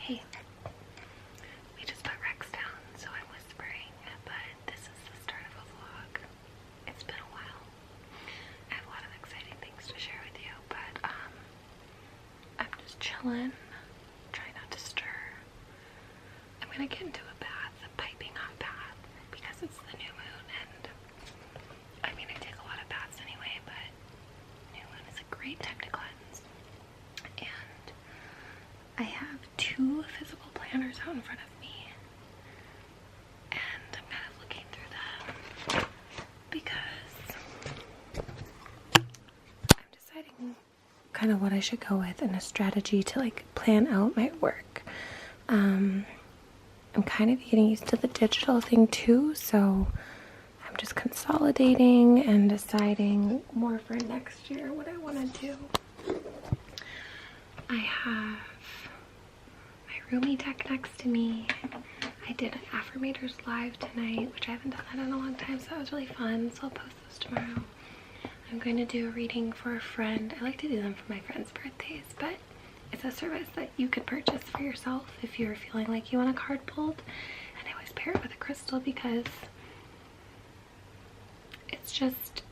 Hey, we just put Rex down, so I'm whispering, but this is the start of a vlog. It's been a while. I have a lot of exciting things to share with you, but I'm just chilling, trying not to stir. I'm gonna get into a bath, a piping hot bath, because it's the new moon, and I mean, I take a lot of baths anyway, but new moon is a great time to cleanse. And I have 2 physical planners out in front of me, and I'm kind of looking through them because I'm deciding kind of what I should go with and a strategy to like plan out my work. I'm kind of getting used to the digital thing too, so I'm just consolidating and deciding more for next year what I want to do. I have my roomie deck next to me. I did an affirmators live tonight, which I haven't done that in a long time, so that was really fun, so I'll post those tomorrow. I'm going to do a reading for a friend. I like to do them for my friends' birthdays, but it's a service that you could purchase for yourself if you're feeling like you want a card pulled. And I always pair it with a crystal because it's just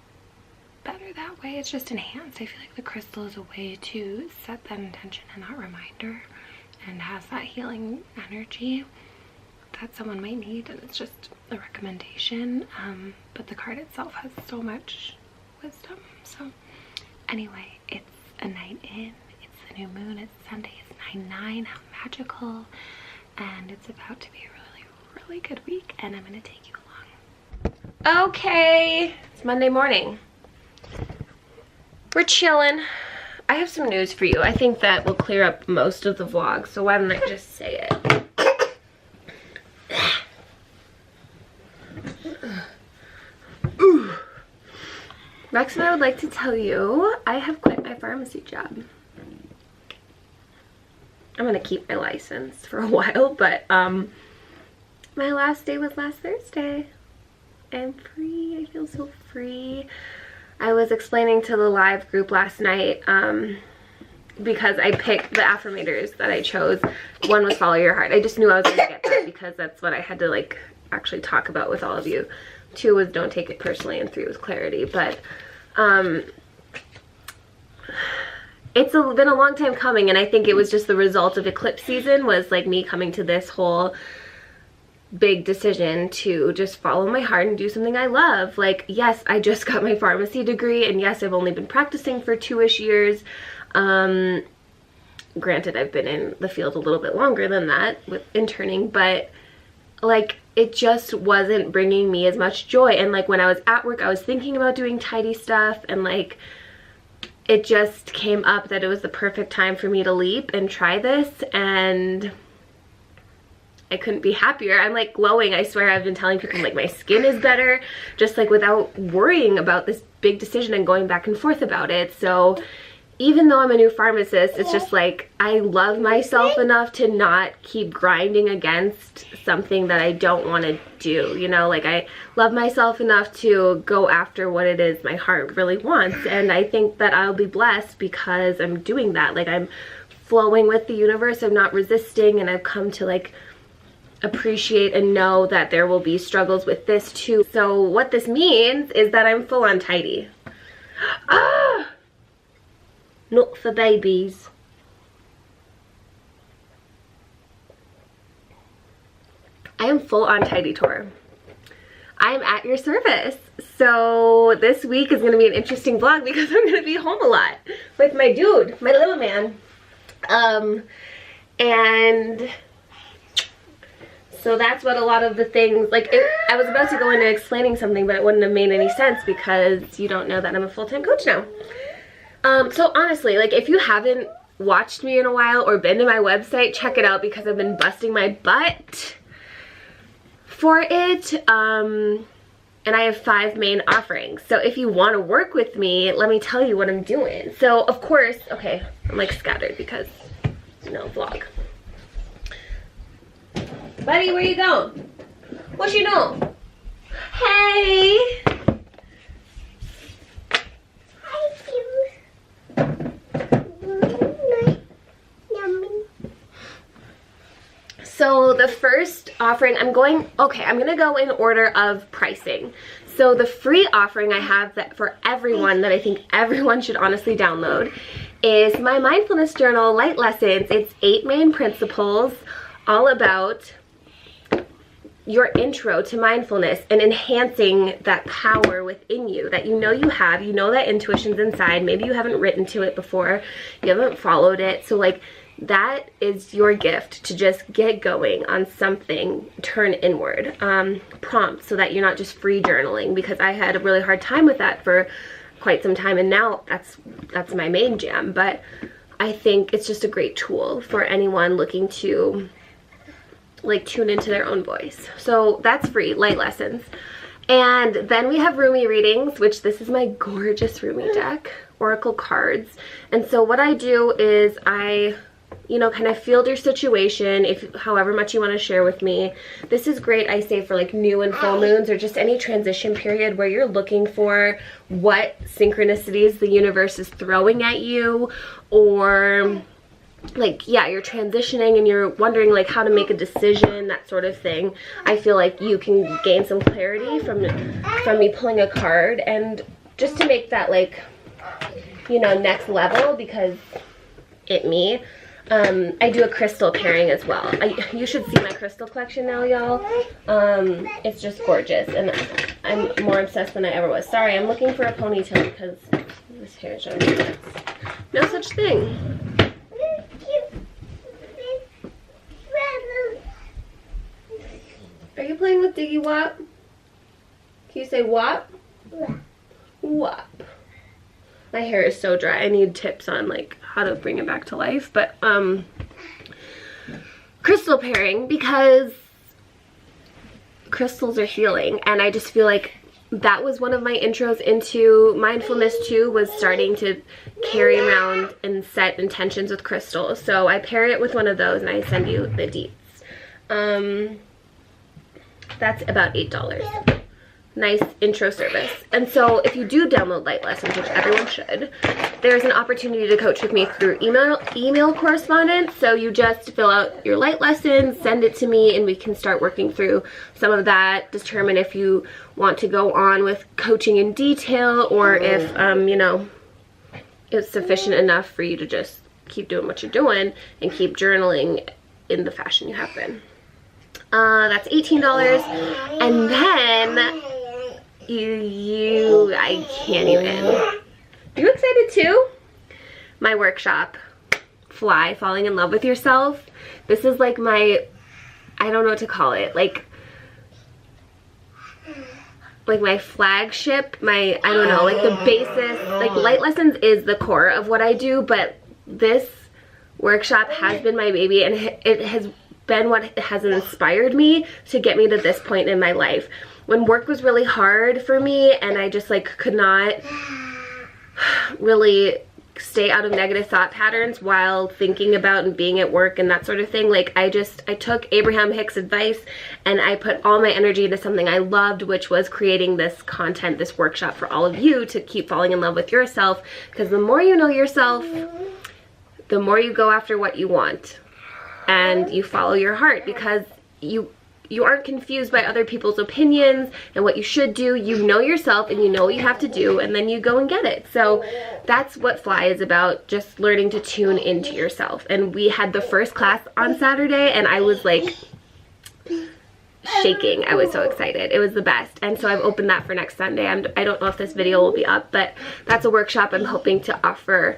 better that way. It's just enhanced. I feel like the crystal is a way to set that intention and that reminder, and has that healing energy that someone might need, and it's just a recommendation. But the card itself has so much wisdom. So anyway, it's a night in, it's the new moon, it's Sunday, it's 9/9, how magical, and it's about to be a really good week, and I'm gonna take you along. Okay, it's Monday morning. We're chilling. I have some news for you. I think that will clear up most of the vlog, so why don't I just say it? Rex and I would like to tell you I have quit my pharmacy job. I'm gonna keep my license for a while, but my last day was last Thursday. I'm free. I feel so free. I was explaining to the live group last night because I picked the affirmators that I chose. One was follow your heart. I just knew I was gonna get that because that's what I had to like actually talk about with all of you. 2 was don't take it personally, and 3 was clarity. But it's been a long time coming, and I think it was just the result of eclipse season, was like me coming to this whole big decision to just follow my heart and do something I love. Like, yes, I just got my pharmacy degree, and yes, I've only been practicing for 2-ish years. Granted, I've been in the field a little bit longer than that with interning, but like, it just wasn't bringing me as much joy. And like, when I was at work, I was thinking about doing tidy stuff, and like, it just came up that it was the perfect time for me to leap and try this, and I couldn't be happier. I'm like glowing. I swear, I've been telling people like my skin is better, just like without worrying about this big decision and going back and forth about it. So even though I'm a new pharmacist, it's just like I love myself enough to not keep grinding against something that I don't want to do, you know? Like, I love myself enough to go after what it is my heart really wants, and I think that I'll be blessed because I'm doing that. Like, I'm flowing with the universe, I'm not resisting, and I've come to like appreciate and know that there will be struggles with this too. So what this means is that I'm full on tidy. Ah! Not for babies. I am full on tidy tour. I'm at your service. So this week is going to be an interesting vlog because I'm going to be home a lot with my dude, my little man. And so that's what a lot of the things, like, I was about to go into explaining something, but it wouldn't have made any sense because you don't know that I'm a full-time coach now. So honestly, like, if you haven't watched me in a while or been to my website, check it out because I've been busting my butt for it. And I have 5 main offerings. So if you want to work with me, let me tell you what I'm doing. So of course, okay, I'm like scattered because, you know, vlog. Buddy, where you going? What you doing? Hey! So the first offering, I'm going to go in order of pricing. So the free offering I have that for everyone that I think everyone should honestly download is my mindfulness journal light lessons. It's 8 main principles all about your intro to mindfulness and enhancing that power within you that you know you have. You know that intuition's inside. Maybe you haven't written to it before. You haven't followed it. So like that is your gift to just get going on something, turn inward. Prompt so that you're not just free journaling, because I had a really hard time with that for quite some time, and now that's my main jam. But I think it's just a great tool for anyone looking to like tune into their own voice. So that's free, light lessons. And then we have Rumi readings, which this is my gorgeous Rumi deck, oracle cards. And so what I do is I, you know, kind of field your situation, if however much you want to share with me. This is great, I say, for like new and full moons or just any transition period where you're looking for what synchronicities the universe is throwing at you, or like, yeah, you're transitioning and you're wondering like how to make a decision, that sort of thing. I feel like you can gain some clarity from me pulling a card, and just to make that like, you know, next level, because I do a crystal pairing as well. You should see my crystal collection now, y'all. It's just gorgeous, and I'm more obsessed than I ever was. Sorry, I'm looking for a ponytail because this hair is showing me nuts. No such thing. Are you playing with Diggy Wop? Can you say Wop? Wop. My hair is so dry. I need tips on like how to bring it back to life. But crystal pairing, because crystals are healing, and I just feel like that was one of my intros into mindfulness too, was starting to carry around and set intentions with crystals. So I paired it with one of those, and I send you the deets. That's about $8. Nice intro service. And so if you do download light lessons, which everyone should, there's an opportunity to coach with me through email correspondence. So you just fill out your light lessons, send it to me, and we can start working through some of that, determine if you want to go on with coaching in detail, or if you know, it's sufficient enough for you to just keep doing what you're doing and keep journaling in the fashion you have been. That's $18. And then I can't even. Are you excited too? My workshop, Falling in Love with Yourself. This is like my, I don't know what to call it, like my flagship, I don't know, like the basis. Like light lessons is the core of what I do, but this workshop has been my baby, and it has been what has inspired me to get me to this point in my life. When work was really hard for me and I just like could not really stay out of negative thought patterns while thinking about and being at work and that sort of thing, like I took Abraham Hicks' advice and I put all my energy into something I loved, which was creating this content, this workshop for all of you to keep falling in love with yourself. Because the more you know yourself, the more you go after what you want and you follow your heart, because you aren't confused by other people's opinions and what you should do. You know yourself and you know what you have to do, and then you go and get it. So that's what Fly is about, just learning to tune into yourself. And we had the first class on Saturday and I was like shaking. I was so excited. It was the best. And so I've opened that for next Sunday. I don't know if this video will be up, but that's a workshop I'm hoping to offer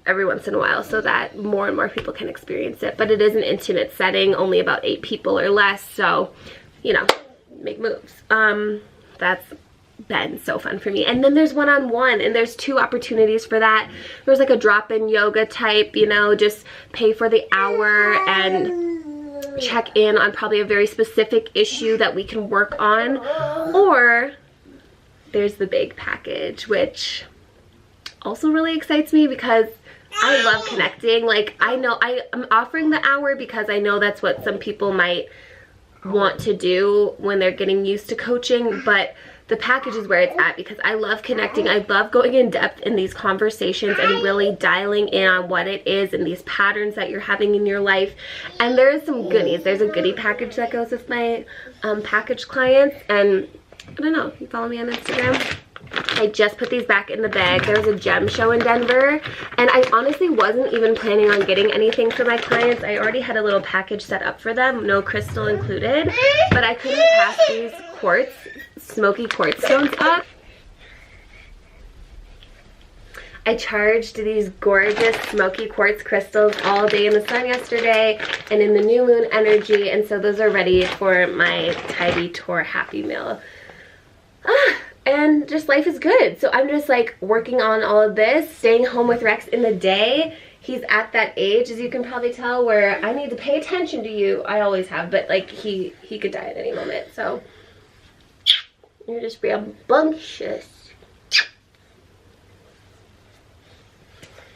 every once in a while so that more and more people can experience it. But it is an intimate setting, only about 8 people or less, so you know, make moves. That's been so fun for me. And then there's one-on-one, and there's 2 opportunities for that. There's like a drop-in yoga type, you know, just pay for the hour and check in on probably a very specific issue that we can work on. Or there's the big package, which also really excites me because I love connecting. Like, I know I'm offering the hour because I know that's what some people might want to do when they're getting used to coaching, but the package is where it's at, because I love connecting. I love going in depth in these conversations and really dialing in on what it is and these patterns that you're having in your life. And there's some goodies. There's a goodie package that goes with my package clients, and I don't know, you follow me on Instagram? I just put these back in the bag. There was a gem show in Denver, and I honestly wasn't even planning on getting anything for my clients. I already had a little package set up for them, no crystal included, but I couldn't pass these quartz, smoky quartz stones up. I charged these gorgeous smoky quartz crystals all day in the sun yesterday and in the new moon energy, and so those are ready for my tidy tour happy meal. And just life is good. So I'm just like working on all of this, staying home with Rex in the day. He's at that age, as you can probably tell, where I need to pay attention to you. I always have, but like he could die at any moment. So you're just rambunctious.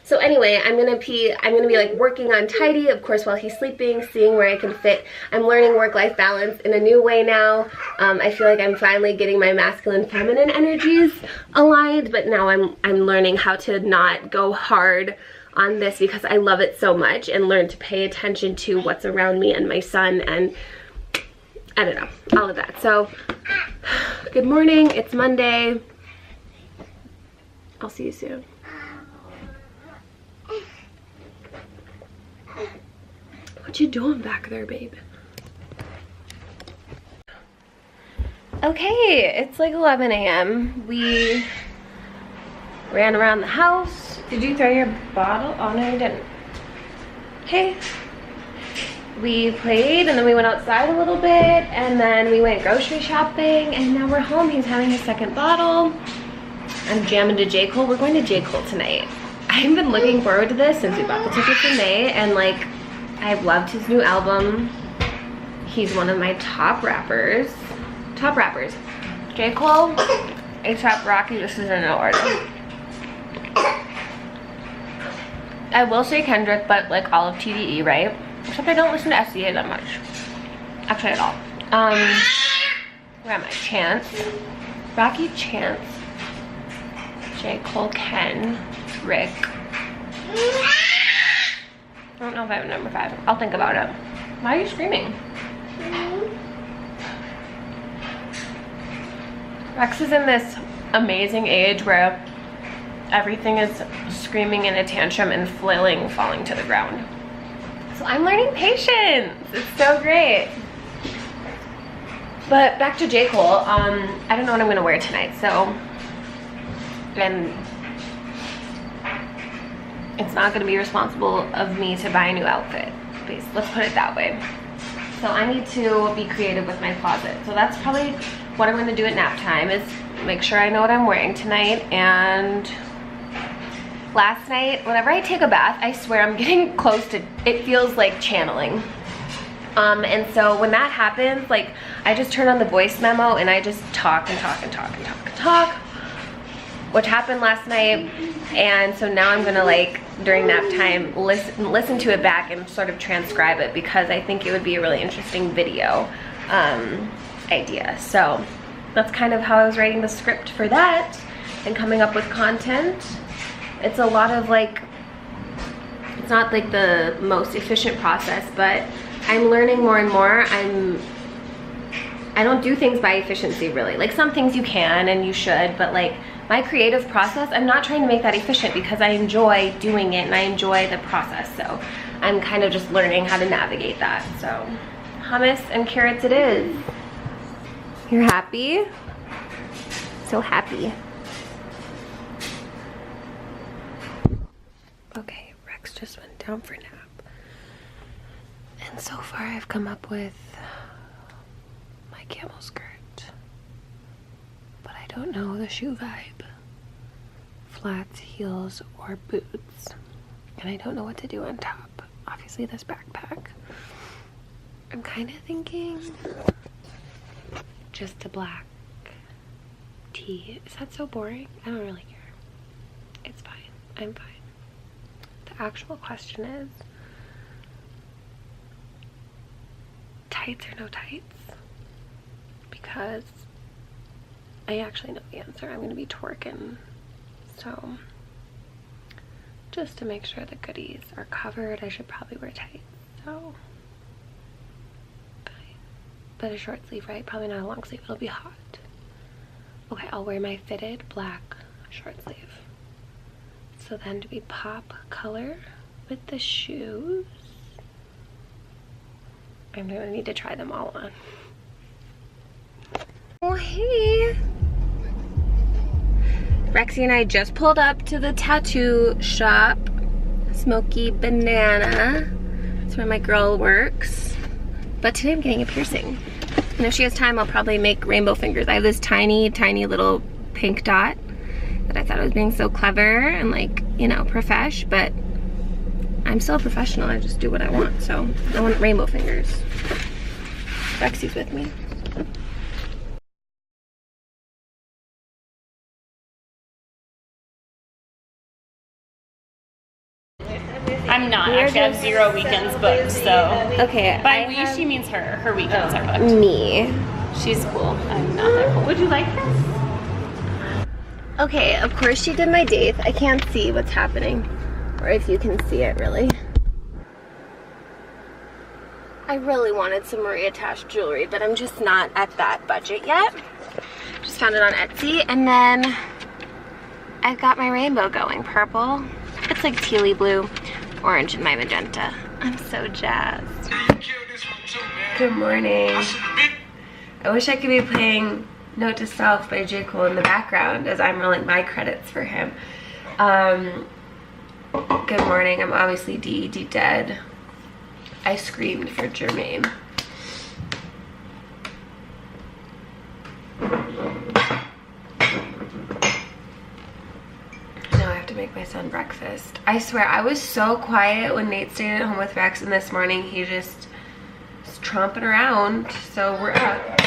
So anyway, I'm gonna be like working on tidy, of course, while he's sleeping, seeing where I can fit. I'm learning work-life balance in a new way now. I feel like I'm finally getting my masculine, feminine energies aligned, but now I'm learning how to not go hard on this because I love it so much, and learn to pay attention to what's around me and my son, and I don't know, all of that. So good morning, it's Monday. I'll see you soon. What you doing back there, babe? Okay, it's like 11 a.m. We ran around the house. Did you throw your bottle? Oh, no, you didn't. Okay. We played, and then we went outside a little bit, and then we went grocery shopping, and now we're home. He's having his second bottle. I'm jamming to j.cole. We're going to j.cole tonight. I've been looking forward to this since we bought the tickets in May, and like, I've loved his new album. He's one of my top rappers. j.cole, A$AP Rocky, this is in no order. I will say Kendrick, but like all of TDE, right? Except I don't listen to SCA that much. Actually at all. Where am I? Chance. Rocky, Chance. j.cole, Ken, Rick. I don't know if I have number 5. I'll think about it. Why are you screaming? Rex is in this amazing age where everything is screaming in a tantrum and flailing, falling to the ground. So I'm learning patience. It's so great. But back to j.cole. I don't know what I'm gonna wear tonight, so, and it's not going to be responsible of me to buy a new outfit. Please, let's put it that way. So I need to be creative with my closet. So that's probably what I'm going to do at nap time, is make sure I know what I'm wearing tonight. And last night, whenever I take a bath, I swear I'm getting close to, it feels like channeling. And so when that happens, like, I just turn on the voice memo and I just talk and talk and talk and talk and talk, which happened last night. And so now I'm gonna, like, during nap time, listen to it back and sort of transcribe it, because I think it would be a really interesting video idea. So that's kind of how I was writing the script for that and coming up with content. It's a lot of, like, it's not like the most efficient process, but I'm learning more and more. I don't do things by efficiency, really. Like, some things you can and you should, but like my creative process, I'm not trying to make that efficient because I enjoy doing it and I enjoy the process. So I'm kind of just learning how to navigate that. So hummus and carrots it is. You're happy? So happy. Okay, Rex just went down for a nap. And so far I've come up with my camel skirt. But I don't know the shoe vibe. Flats, heels, or boots. And I don't know what to do on top. Obviously this backpack. I'm kind of thinking just a black tee. Is that so boring? I don't really care. It's fine. I'm fine. The actual question is, tights or no tights? Because I actually know the answer. I'm gonna be twerking. So just to make sure the goodies are covered, I should probably wear tights. So, but a short sleeve, right? Probably not a long sleeve, it'll be hot. Okay, I'll wear my fitted black short sleeve. So then to be pop color with the shoes, I'm gonna need to try them all on. Oh, hey. Rexy and I just pulled up to the tattoo shop, Smoky Banana. That's where my girl works. But today I'm getting a piercing. And if she has time, I'll probably make rainbow fingers. I have this tiny, tiny little pink dot that I thought I was being so clever and like, you know, profesh, but I'm still a professional. I just do what I want. So I want rainbow fingers. Rexy's with me. I'm not. Actually, I have 0 weekends booked, so. Okay. By we, she means her. Her weekends are booked. Me. She's cool. I'm not that cool. Would you like this? Okay, of course she did my dates. I can't see what's happening. Or if you can see it, really. I really wanted some Marie attached jewelry, but I'm just not at that budget yet. Just found it on Etsy, and then I've got my rainbow going. Purple. It's like tealy blue, orange, and my magenta. I'm so jazzed. Good morning. I wish I could be playing Note to Self by J.Cole in the background as I'm rolling my credits for him. Good morning. I'm obviously dead. I screamed for Jermaine. To make my son breakfast. I swear I was so quiet when Nate stayed at home with Rex, and this morning he just was tromping around, so we're up.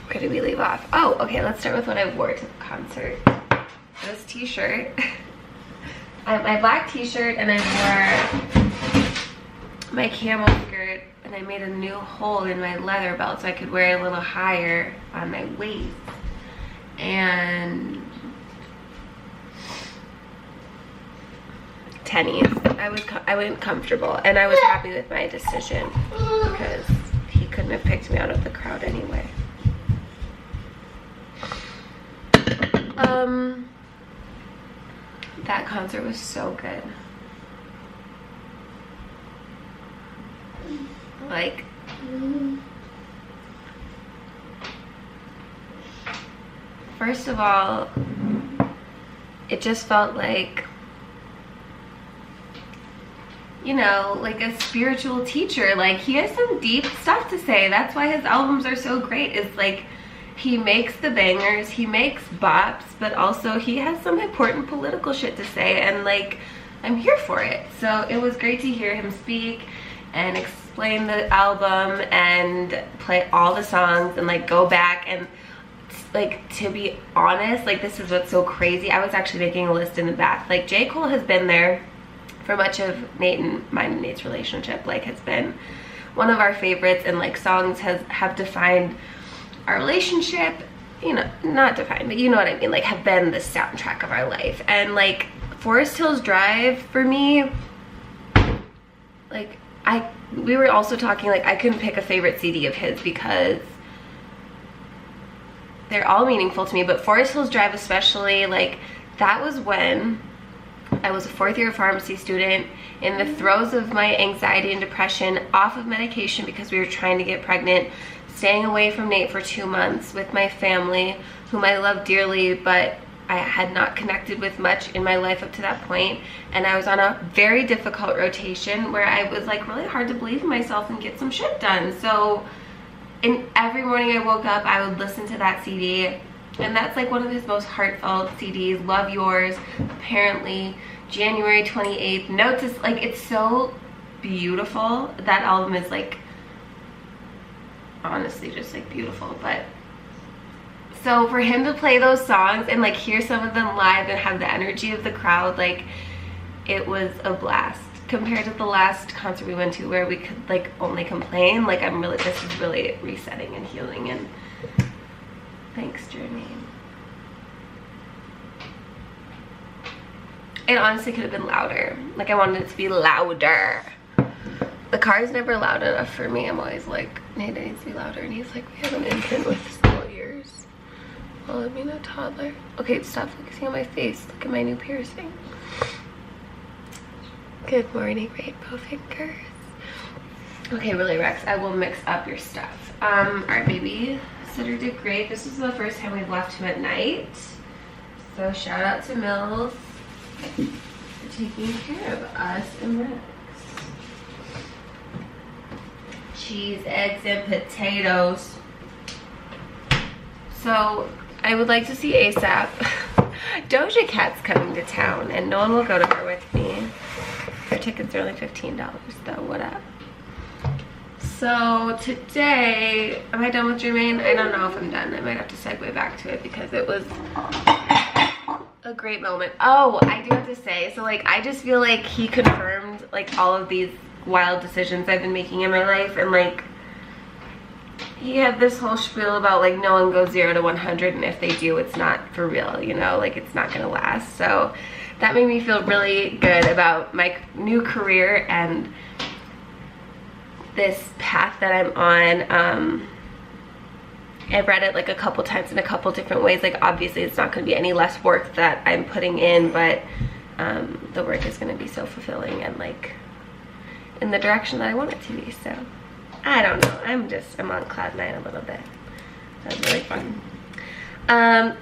Where did we leave off? Oh, okay, let's start with what I wore to the concert. This t-shirt. I have my black t-shirt, and I wore my camel skirt, and I made a new hole in my leather belt so I could wear it a little higher on my waist. And tennies. I went comfortable, and I was happy with my decision because he couldn't have picked me out of the crowd anyway. That concert was so good. Like, first of all, it just felt like, you know, like a spiritual teacher. Like, he has some deep stuff to say. That's why his albums are so great. It's like, he makes the bangers, he makes bops, but also he has some important political shit to say, and like, I'm here for it. So it was great to hear him speak and explain the album and play all the songs and like go back and like, to be honest, like, this is what's so crazy. I was actually making a list in the bath. Like, J.Cole has been there for much of mine and Nate's relationship. Like, has been one of our favorites, and like, songs have defined our relationship. You know, not defined, but you know what I mean. Like, have been the soundtrack of our life. And like, Forest Hills Drive for me, like, we were also talking, like, I couldn't pick a favorite CD of his because they're all meaningful to me, but Forest Hills Drive especially, like, that was when I was a 4th year pharmacy student in the throes of my anxiety and depression, off of medication because we were trying to get pregnant, staying away from Nate for 2 months with my family, whom I love dearly, but I had not connected with much in my life up to that point, and I was on a very difficult rotation where I was like really hard to believe in myself and get some shit done. So every morning I woke up, I would listen to that CD, and that's like one of his most heartfelt CDs. Love Yours, apparently January 28th. Notes is like, it's so beautiful. That album is like, honestly, just like beautiful. But so for him to play those songs and like hear some of them live and have the energy of the crowd, like, it was a blast. compared to the last concert we went to where we could like only complain. Like this is really resetting and healing, and thanks, Jermaine. It honestly could have been louder. Like I wanted it to be louder. The car is never loud enough for me. I'm always like, Nate, it needs to be louder. And he's like, we have an infant with small ears. Well, I mean a toddler. Okay, stop focusing on my face. Look at my new piercing. Good morning, rainbow fingers. Okay, really, Rex, I will mix up your stuff. Our babysitter did great. This is the first time we've left him at night. So shout out to Mills for taking care of us and Rex. Cheese, eggs, and potatoes. So I would like to see ASAP. Doja Cat's coming to town and no one will go to her with me. Her tickets are only $15 though, what up? So today, am I done with Jermaine? I don't know if I'm done. I might have to segue back to it because it was a great moment. Oh, I do have to say, so like I just feel like he confirmed like all of these wild decisions I've been making in my life, and like he had this whole spiel about like no one goes 0 to 100, and if they do, it's not for real, you know, like it's not gonna last. So that made me feel really good about my new career and this path that I'm on. I've read it like a couple times in a couple different ways. Like obviously it's not going to be any less work that I'm putting in, but the work is going to be so fulfilling and like in the direction that I want it to be. So I don't know, I'm on cloud 9 a little bit. That was really fun.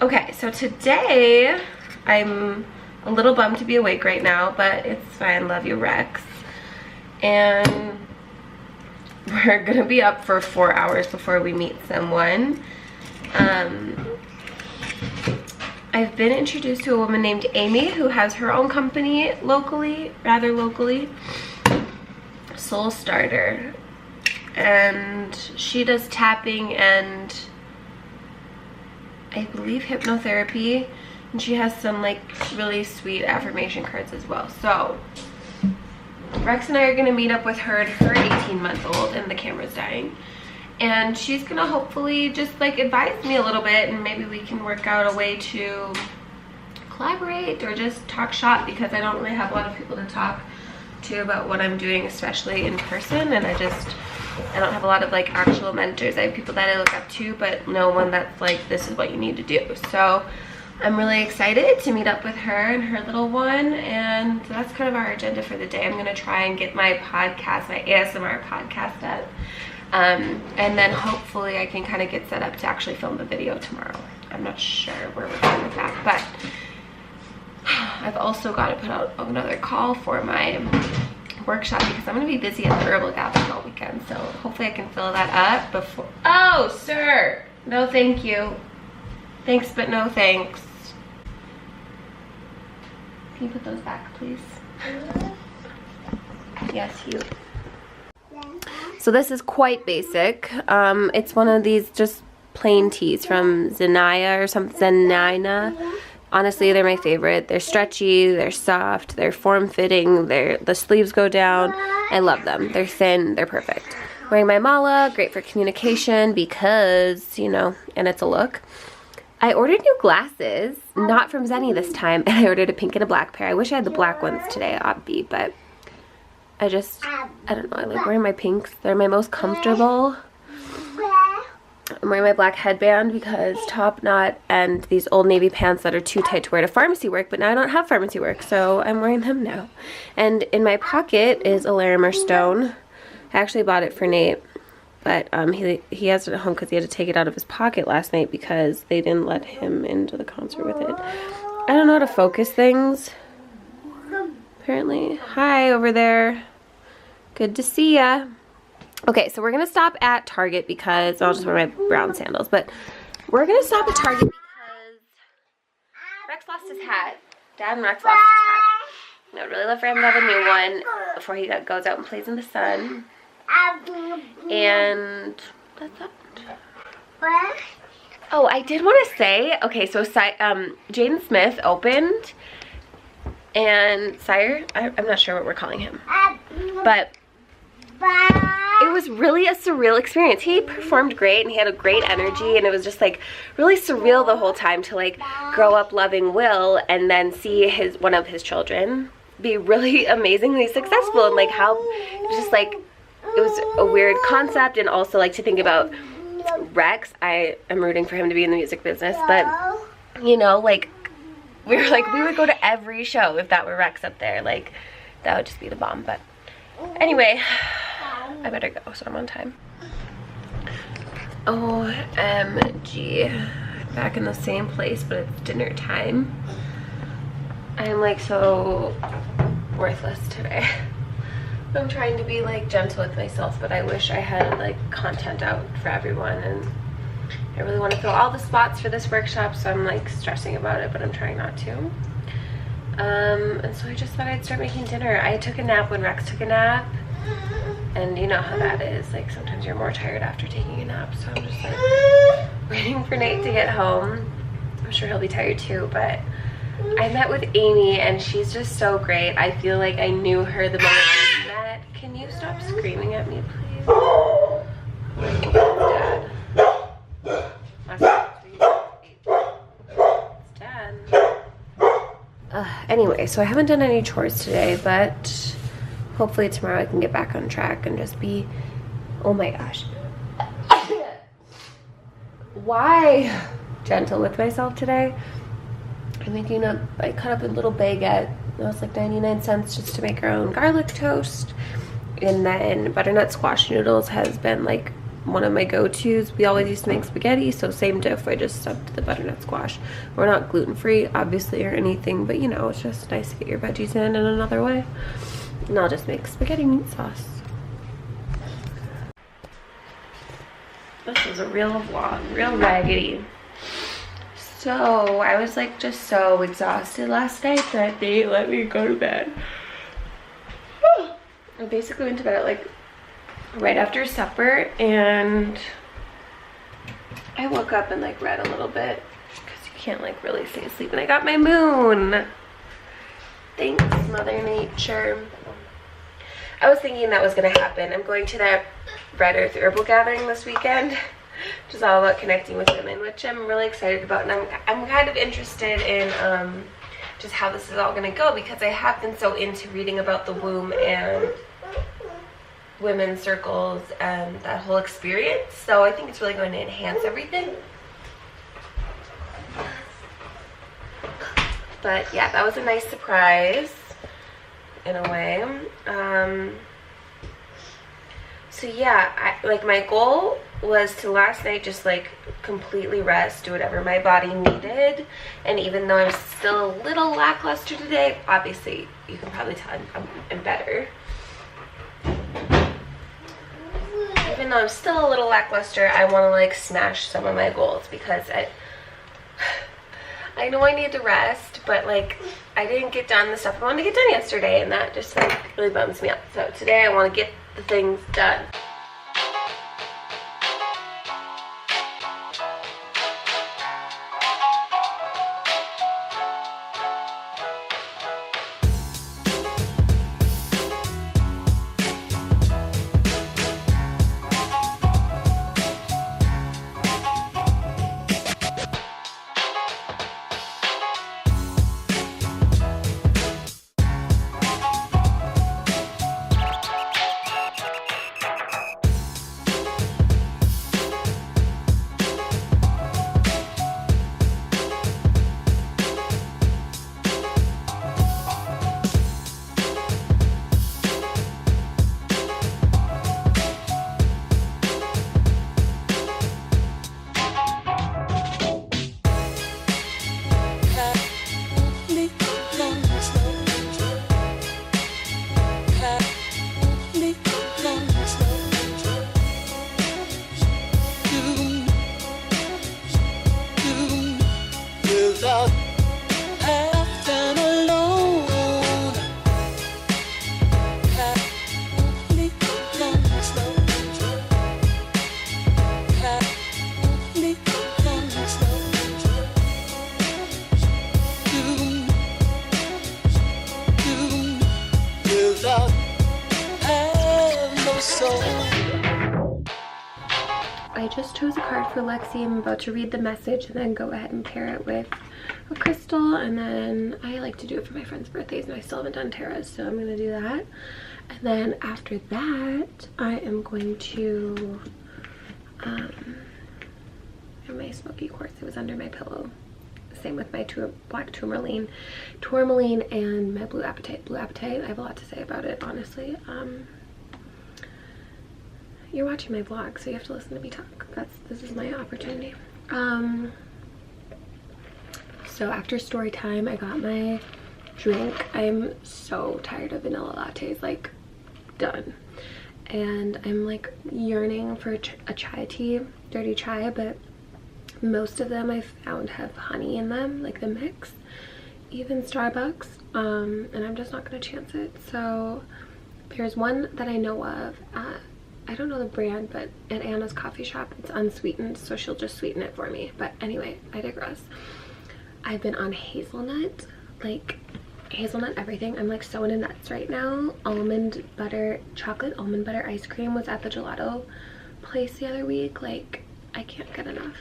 Okay, so today I'm a little bummed to be awake right now, but it's fine. Love you, Rex. And we're gonna be up for 4 hours before we meet someone. I've been introduced to a woman named Amy who has her own company locally, rather locally, Soul Starter, and she does tapping and I believe hypnotherapy, and she has some like really sweet affirmation cards as well. So Rex and I are gonna meet up with her and her 18-month-old, and the camera's dying, and she's gonna hopefully just like advise me a little bit, and maybe we can work out a way to collaborate or just talk shop, because I don't really have a lot of people to talk to about what I'm doing, especially in person, and I don't have a lot of like actual mentors. I have people that I look up to, but no one that's like, this is what you need to do. So I'm really excited to meet up with her and her little one, and that's kind of our agenda for the day. I'm gonna try and get my podcast, my ASMR podcast up, and then hopefully I can kind of get set up to actually film the video tomorrow. I'm not sure where we're going with that, but I've also got to put out another call for my workshop because I'm gonna be busy at the Herbal gathering all weekend, so hopefully I can fill that up before. Oh, sir, no thank you. Thanks, but no thanks. Can you put those back, please? Yes, you. So this is quite basic. It's one of these just plain tees from Zenaya or something. Zenina. Honestly, they're my favorite. They're stretchy, they're soft, they're form-fitting, the sleeves go down. I love them. They're thin, they're perfect. Wearing my mala, great for communication because, you know, and it's a look. I ordered new glasses, not from Zenny this time, and I ordered a pink and a black pair. I wish I had the black ones today, obvi, but I don't know, I like wearing my pinks. They're my most comfortable. I'm wearing my black headband because top knot and these Old Navy pants that are too tight to wear to pharmacy work, but now I don't have pharmacy work, so I'm wearing them now. And in my pocket is a Larimer stone. I actually bought it for Nate, but he has it at home because he had to take it out of his pocket last night because they didn't let him into the concert with it. I don't know how to focus things, apparently. Hi over there. Good to see ya. Okay, so we're gonna stop at Target because I'll just wear my brown sandals, but we're gonna stop at Target because Rex lost his hat. Dad and Rex lost his hat. I would really love for him to have a new one before he goes out and plays in the sun. And that's that. Oh, I did want to say, okay, so Jaden Smith opened and Sire, I'm not sure what we're calling him, but it was really a surreal experience. He performed great and he had a great energy, and it was just like really surreal the whole time to like grow up loving Will and then see one of his children be really amazingly successful, and like how it was just like, it was a weird concept. And also like to think about Rex, I am rooting for him to be in the music business, but you know, like we were like, we would go to every show if that were Rex up there. Like that would just be the bomb. But anyway, I better go so I'm on time. OMG, back in the same place, but it's dinner time. I'm like so worthless today. I'm trying to be like gentle with myself, but I wish I had like content out for everyone, and I really want to fill all the spots for this workshop, so I'm like stressing about it, but I'm trying not to. And so I just thought I'd start making dinner. I took a nap when Rex took a nap, and you know how that is, like sometimes you're more tired after taking a nap, so I'm just like waiting for Nate to get home. I'm sure he'll be tired too, but I met with Amy and she's just so great. I feel like I knew her the moment we met. Can you stop screaming at me, please? Oh my God, Dad. It's Dad. Anyway, so I haven't done any chores today, but hopefully tomorrow I can get back on track and just be, oh my gosh. Why gentle with myself today? I'm making I cut up a little baguette. That was like 99 cents just to make our own garlic toast. And then butternut squash noodles has been like one of my go-tos. We always used to make spaghetti, so same diff, I just stuck to the butternut squash. We're not gluten-free, obviously, or anything, but you know, it's just nice to get your veggies in another way. And I'll just make spaghetti meat sauce. This is a real vlog, real raggedy. So I was like just so exhausted last night that they let me go to bed. I basically went to bed at like right after supper, and I woke up and like read a little bit because you can't like really stay asleep. And I got my moon. Thanks, Mother Nature. I was thinking that was gonna happen. I'm going to that Red Earth Herbal gathering this weekend, which is all about connecting with women, which I'm really excited about. And I'm kind of interested in just how this is all going to go, because I have been so into reading about the womb and women's circles and that whole experience. So I think it's really going to enhance everything. But yeah, that was a nice surprise in a way. So yeah, like my goal was to last night just like completely rest, do whatever my body needed. And even though I'm still a little lackluster today, obviously you can probably tell I'm better. Even though I'm still a little lackluster, I want to like smash some of my goals, because I know I need to rest, but like I didn't get done the stuff I wanted to get done yesterday, and that just like really bums me out. So today I want to get the things done. without have no soul. I just chose a card for Lexi. I'm about to read the message and then go ahead and pair it with a crystal, and then I like to do it for my friends' birthdays and I still haven't done Tara's, so I'm gonna do that. And then after that I am going to my smoky quartz. It was under my pillow. Same with my black tourmaline and my blue apatite. Blue apatite, I have a lot to say about it, honestly. You're watching my vlog, so you have to listen to me talk. This is my opportunity. So after story time, I got my drink. I'm so tired of vanilla lattes, like done. And I'm like yearning for a chai tea, dirty chai, but most of them I found have honey in them, like the mix, even Starbucks, and I'm just not gonna chance it. So there's one that I know of, I don't know the brand, but at Anna's coffee shop, it's unsweetened, so she'll just sweeten it for me. But anyway, I digress. I've been on hazelnut, like hazelnut everything. I'm like so into nuts right now. Almond butter, chocolate almond butter ice cream was at the gelato place the other week. Like, I can't get enough.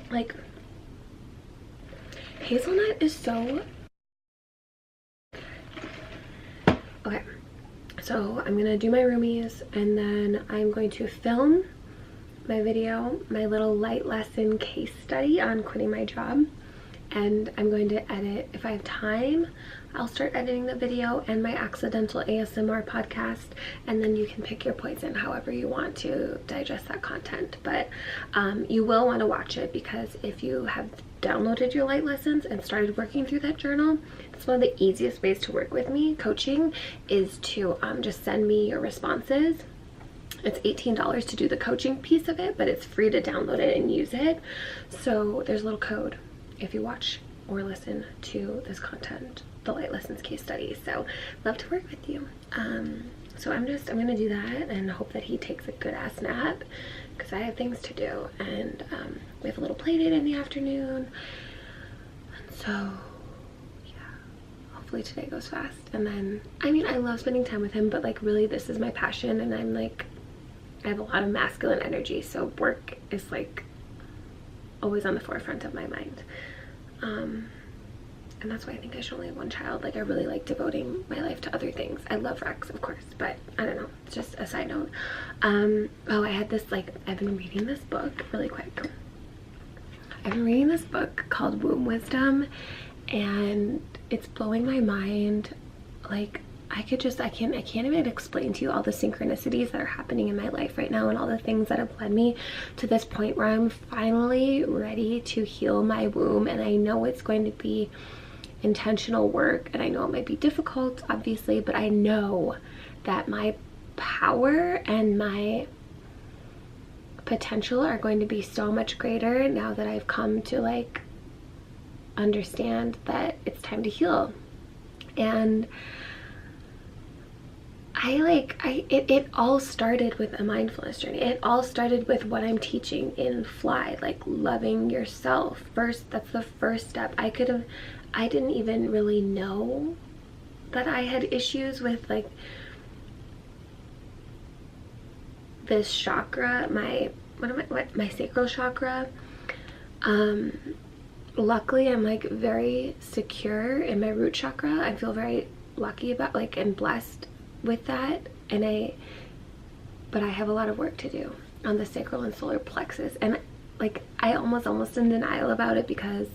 Like, hazelnut is so... Okay, so I'm gonna do my roomies and then I'm going to film my video, my little light lesson case study on quitting my job, and I'm going to edit. If I have time, I'll start editing the video and my accidental ASMR podcast, and then you can pick your poison however you want to digest that content. But you will want to watch it, because if you have downloaded your light lessons and started working through that journal, it's one of the easiest ways to work with me coaching is to just send me your responses. It's $18 to do the coaching piece of it, but it's free to download it and use it. So there's a little code if you watch or listen to this content, the light lessons case study. So love to work with you. So I'm gonna do that and hope that he takes a good ass nap, because I have things to do, and we have a little play date in the afternoon, and so yeah, hopefully today goes fast. And then, I mean, I love spending time with him, but like really this is my passion, and I'm like, I have a lot of masculine energy, so work is like always on the forefront of my mind. And that's why I think I should only have one child. Like, I really like devoting my life to other things. I love Rex, of course, but I don't know, it's just a side note. Oh, I had this, like, I've been reading this book really quick. I've been reading this book called Womb Wisdom, and it's blowing my mind. Like, I can't even explain to you all the synchronicities that are happening in my life right now, and all the things that have led me to this point where I'm finally ready to heal my womb. And I know it's going to be intentional work, and I know it might be difficult, obviously, but I know that my power and my potential are going to be so much greater now that I've come to like understand that it's time to heal. And it all started with a mindfulness journey. It all started with what I'm teaching in Fly, like loving yourself first. That's the first step. I didn't even really know that I had issues with like this chakra, my sacral chakra. Luckily I'm like very secure in my root chakra. I feel very lucky about and blessed with that, but I have a lot of work to do on the sacral and solar plexus, and like I almost in denial about it, because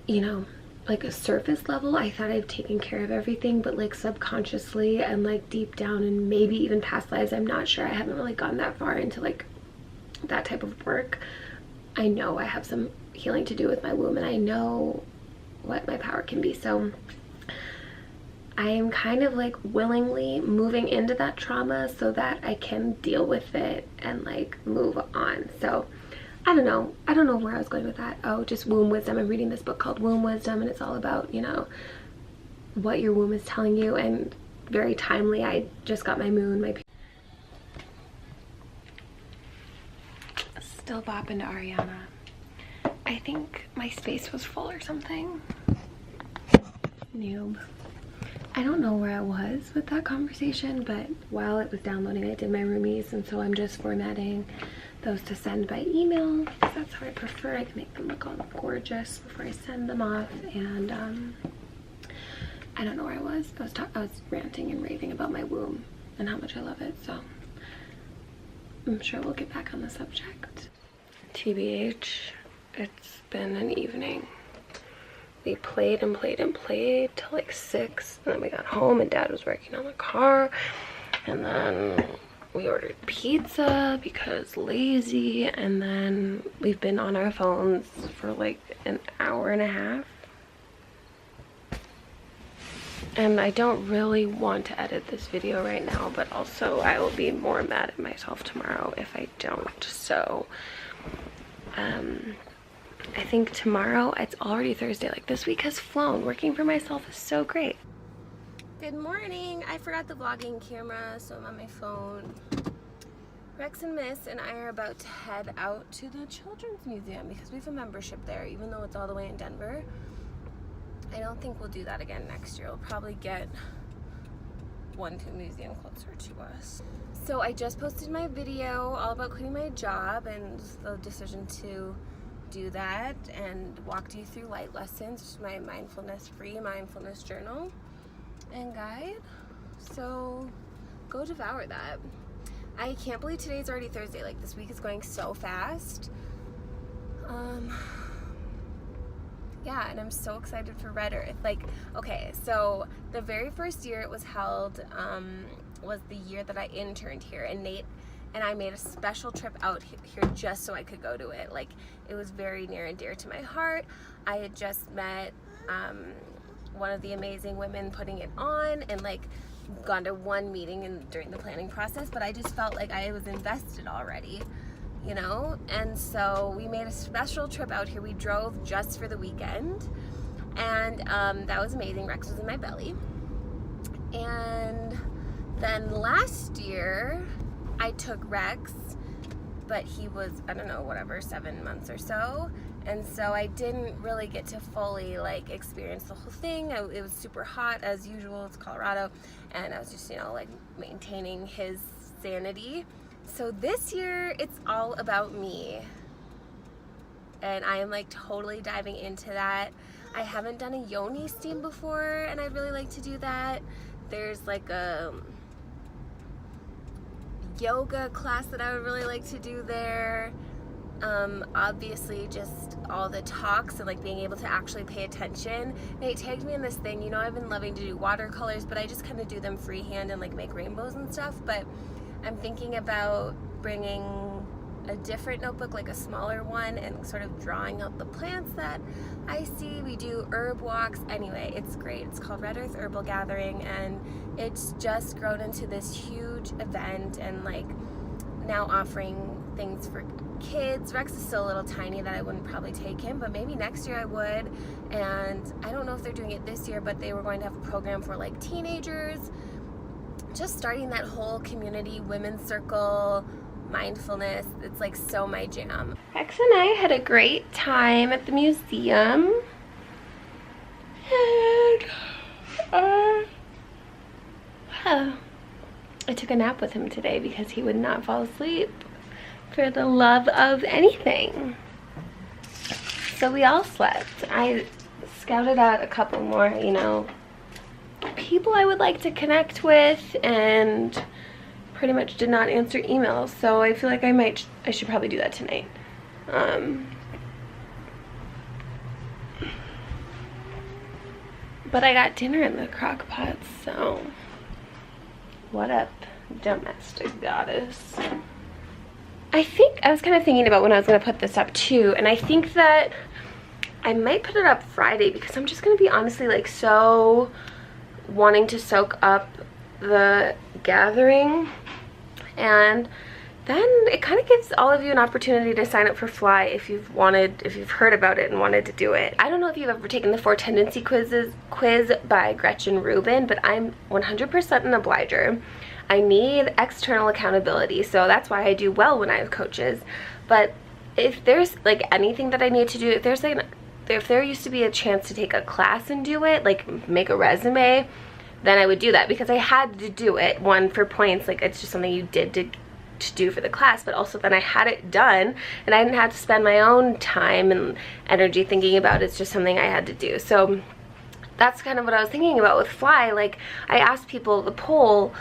you know, like a surface level I thought I've taken care of everything, but like subconsciously and like deep down, and maybe even past lives, I'm not sure. I haven't really gone that far into like that type of work. I know I have some healing to do with my womb, and I know what my power can be. So I am kind of like willingly moving into that trauma so that I can deal with it and like move on. So I don't know where I was going with that. Oh, just womb wisdom. I'm reading this book called Womb Wisdom, and it's all about, you know, what your womb is telling you. And very timely, I just got my moon, still bopping to Ariana. I think my space was full or something. Noob. I don't know where I was with that conversation, but while it was downloading, I did my roomies, and so I'm just formatting those to send by email because that's how I prefer. I can make them look all gorgeous before I send them off. And I don't know where I was. I was ranting and raving about my womb and how much I love it, so I'm sure we'll get back on the subject. TBH, it's been an evening. We played and played and played till like 6, and then we got home and Dad was working on the car, and then we ordered pizza because lazy, and then we've been on our phones for like an hour and a half. And I don't really want to edit this video right now, but also I will be more mad at myself tomorrow if I don't. So I think tomorrow, it's already Thursday, like this week has flown. Working for myself is so great. Good morning. I forgot the vlogging camera, so I'm on my phone. Rex and Miss and I are about to head out to the Children's Museum because we have a membership there, even though it's all the way in Denver. I don't think we'll do that again next year. We'll probably get one to a museum closer to us. So I just posted my video all about quitting my job and the decision to do that, and walked you through light lessons, which is my mindfulness-free mindfulness journal and guide. So go devour that. I can't believe today's already Thursday. Like, this week is going so fast. Yeah, and I'm so excited for Red Earth. Like, okay, so the very first year it was held was the year that I interned here, and Nate and I made a special trip out here just so I could go to it. Like, it was very near and dear to my heart. I had just met one of the amazing women putting it on, and like gone to one meeting during the planning process, but I just felt like I was invested already, you know? And so we made a special trip out here. We drove just for the weekend, and that was amazing. Rex was in my belly. And then last year I took Rex, but he was, I don't know, whatever, 7 months or so, and so I didn't really get to fully like experience the whole thing. It was super hot as usual. It's Colorado, and I was just, you know, like maintaining his sanity. So this year it's all about me, and I am like totally diving into that. I haven't done a yoni steam before, and I'd really like to do that. There's like a yoga class that I would really like to do there. Obviously just all the talks and like being able to actually pay attention. Nate tagged me in this thing. You know, I've been loving to do watercolors, but I just kind of do them freehand and like make rainbows and stuff. But I'm thinking about bringing a different notebook, like a smaller one, and sort of drawing out the plants that I see. We do herb walks. Anyway, it's great. It's called Red Earth Herbal Gathering, and it's just grown into this huge event, and like now offering things for kids. Rex is still a little tiny that I wouldn't probably take him, but maybe next year I would. And I don't know if they're doing it this year, but they were going to have a program for like teenagers. Just starting that whole community, women's circle, mindfulness. It's like so my jam. Rex and I had a great time at the museum, and I took a nap with him today because he would not fall asleep for the love of anything. So we all slept. I scouted out a couple more, you know, people I would like to connect with, and pretty much did not answer emails, so I feel like I should probably do that tonight. But I got dinner in the crock pot, so what up, domestic goddess? I think I was kind of thinking about when I was going to put this up too, and I think that I might put it up Friday because I'm just going to be honestly like so wanting to soak up the gathering, and then it kind of gives all of you an opportunity to sign up for Fly if you've heard about it and wanted to do it. I don't know if you've ever taken the 4 Tendency quiz by Gretchen Rubin, but I'm 100% an obliger. I need external accountability, so that's why I do well when I have coaches. But if there's like anything that I need to do, if there's like if there used to be a chance to take a class and do it, like make a resume, then I would do that, because I had to do it. One, for points, like it's just something you did to do for the class, but also then I had it done and I didn't have to spend my own time and energy thinking about it. It's just something I had to do. So that's kind of what I was thinking about with Fly. Like, I asked people the poll,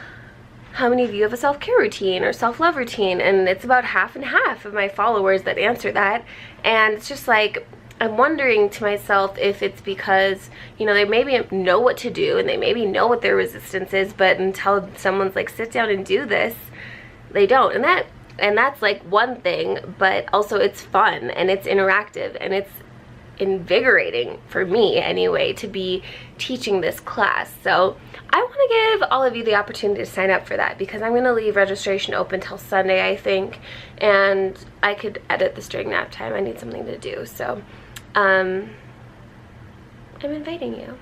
how many of you have a self-care routine or self-love routine? And it's about half and half of my followers that answer that. And it's just like, I'm wondering to myself if it's because, you know, they maybe know what to do and they maybe know what their resistance is, but until someone's like, sit down and do this, they don't. And that's like one thing, but also it's fun and it's interactive and it's invigorating for me anyway to be teaching this class. So I want to give all of you the opportunity to sign up for that, because I'm going to leave registration open till Sunday, I think, and I could edit this during nap time. I need something to do. So I'm inviting you.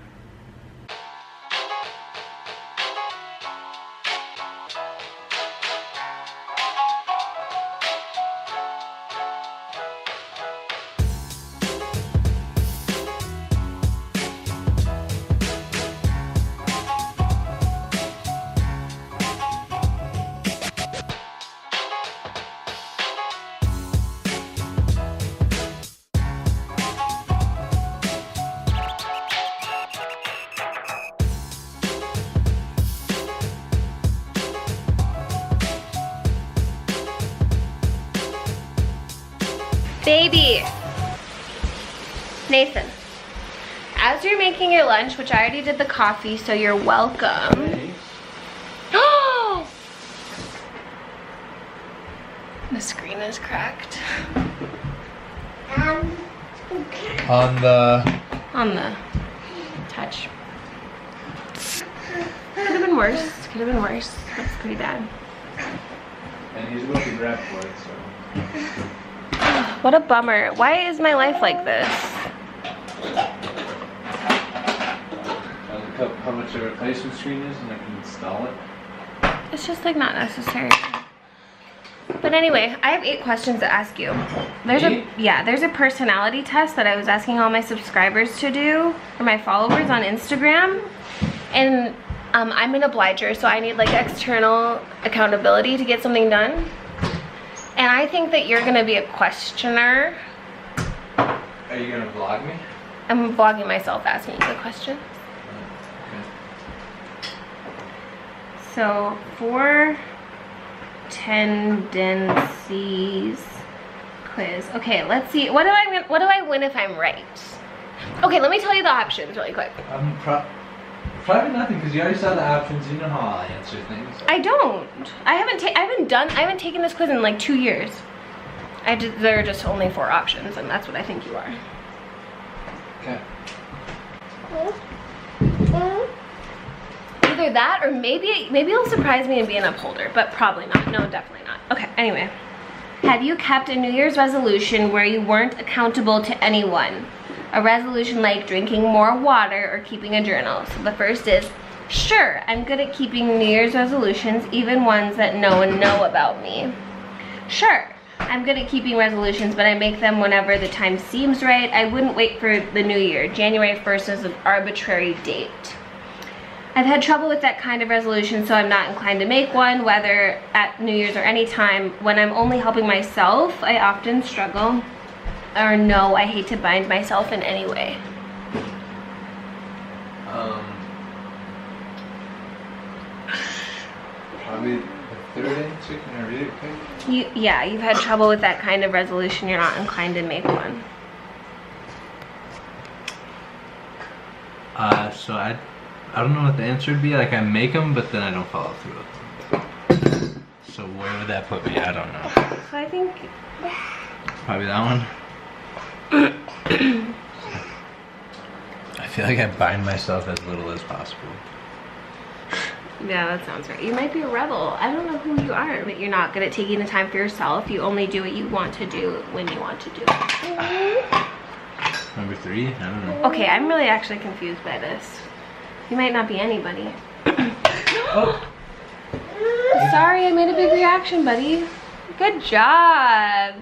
Baby, Nathan, as you're making your lunch, which I already did the coffee, so you're welcome. Oh, the screen is cracked. On the touch. Could have been worse. Could have been worse. That's pretty bad. And he's about to grab for it, so. What a bummer. Why is my life like this? Look up how much a replacement screen is and I can install it. It's just like not necessary. But anyway, I have 8 questions to ask you. There's a personality test that I was asking all my subscribers to do, or my followers on Instagram. And I'm an obliger, so I need like external accountability to get something done. And I think that you're gonna be a questioner. Are you gonna vlog me? I'm vlogging myself asking you the question. Okay. So 4 tendencies quiz. Okay, let's see. What do I win if I'm right? Okay, let me tell you the options really quick. Probably nothing, because you already saw the options. You know how I'll answer things. I don't. I haven't taken this quiz in like 2 years. There are just only 4 options, and that's what I think you are. Okay. Either that, or maybe it'll surprise me and be an upholder, but probably not. No, definitely not. Okay, anyway. Have you kept a New Year's resolution where you weren't accountable to anyone? A resolution like drinking more water or keeping a journal. So the first is, sure, I'm good at keeping New Year's resolutions, even ones that no one know about me. Sure, I'm good at keeping resolutions, but I make them whenever the time seems right. I wouldn't wait for the new year. January 1st is an arbitrary date. I've had trouble with that kind of resolution, so I'm not inclined to make one, whether at New Year's or any time. When I'm only helping myself, I often struggle. Or no, I hate to bind myself in any way. Probably the third answer. Can I read it quick? Yeah, you've had trouble with that kind of resolution. You're not inclined to make one. So I don't know what the answer would be. Like, I make them, but then I don't follow through with them. So where would that put me? I don't know. So I think Probably that one. I feel like I bind myself as little as possible. yeah, that sounds right. You might be a rebel. I don't know who you are, but you're not good at taking the time for yourself. You only do what you want to do when you want to do it. Number 3? I don't know. Okay, I'm really actually confused by this. You might not be anybody. Oh. Sorry, I made a big reaction, buddy. Good job.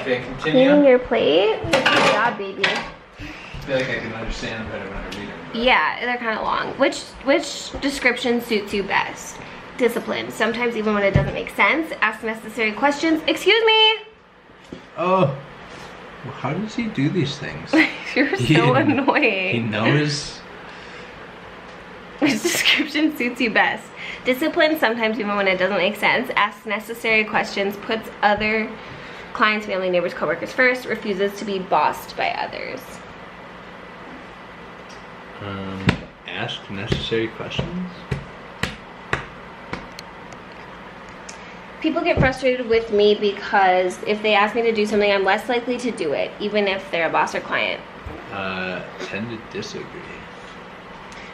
Okay, continue. Cleaning your plate? Good job, baby. I feel like I can understand better when I read them. Yeah, they're kind of long. Which description suits you best? Discipline. Sometimes even when it doesn't make sense. Ask necessary questions. Excuse me! Oh. Well, how does he do these things? You're so annoying. He knows. Which description suits you best? Discipline, sometimes even when it doesn't make sense. Asks necessary questions. Puts other clients, family, neighbors, coworkers first. Refuses to be bossed by others. Ask necessary questions. People get frustrated with me because if they ask me to do something, I'm less likely to do it, even if they're a boss or client. Tend to disagree.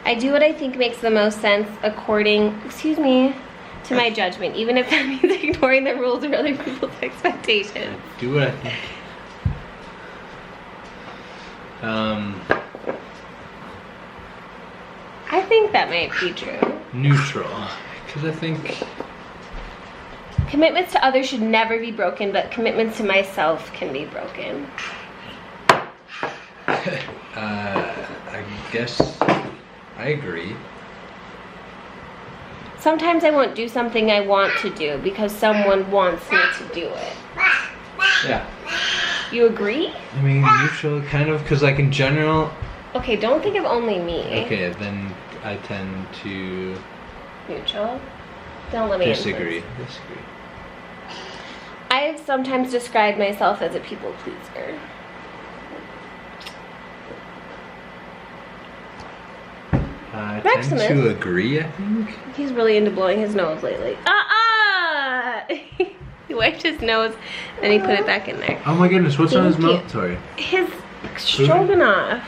I do what I think makes the most sense according, excuse me, to my judgment, even if that means ignoring the rules or other people's expectations. Do what I think. I think that might be true. Neutral. Because I think... Commitments to others should never be broken, but commitments to myself can be broken. I guess I agree. Sometimes I won't do something I want to do because someone wants me to do it. Yeah. You agree? I mean, neutral, kind of, because like in general... Okay, don't think of only me. Okay, then I tend to... Neutral? Don't let me Disagree. influence. I have sometimes described myself as a people pleaser. I Maximus. tend to agree, I think. He's really into blowing his nose lately. He wiped his nose and he put it back in there. Oh my goodness, what's on his Thank you. mouth? Sorry. His stroganoff.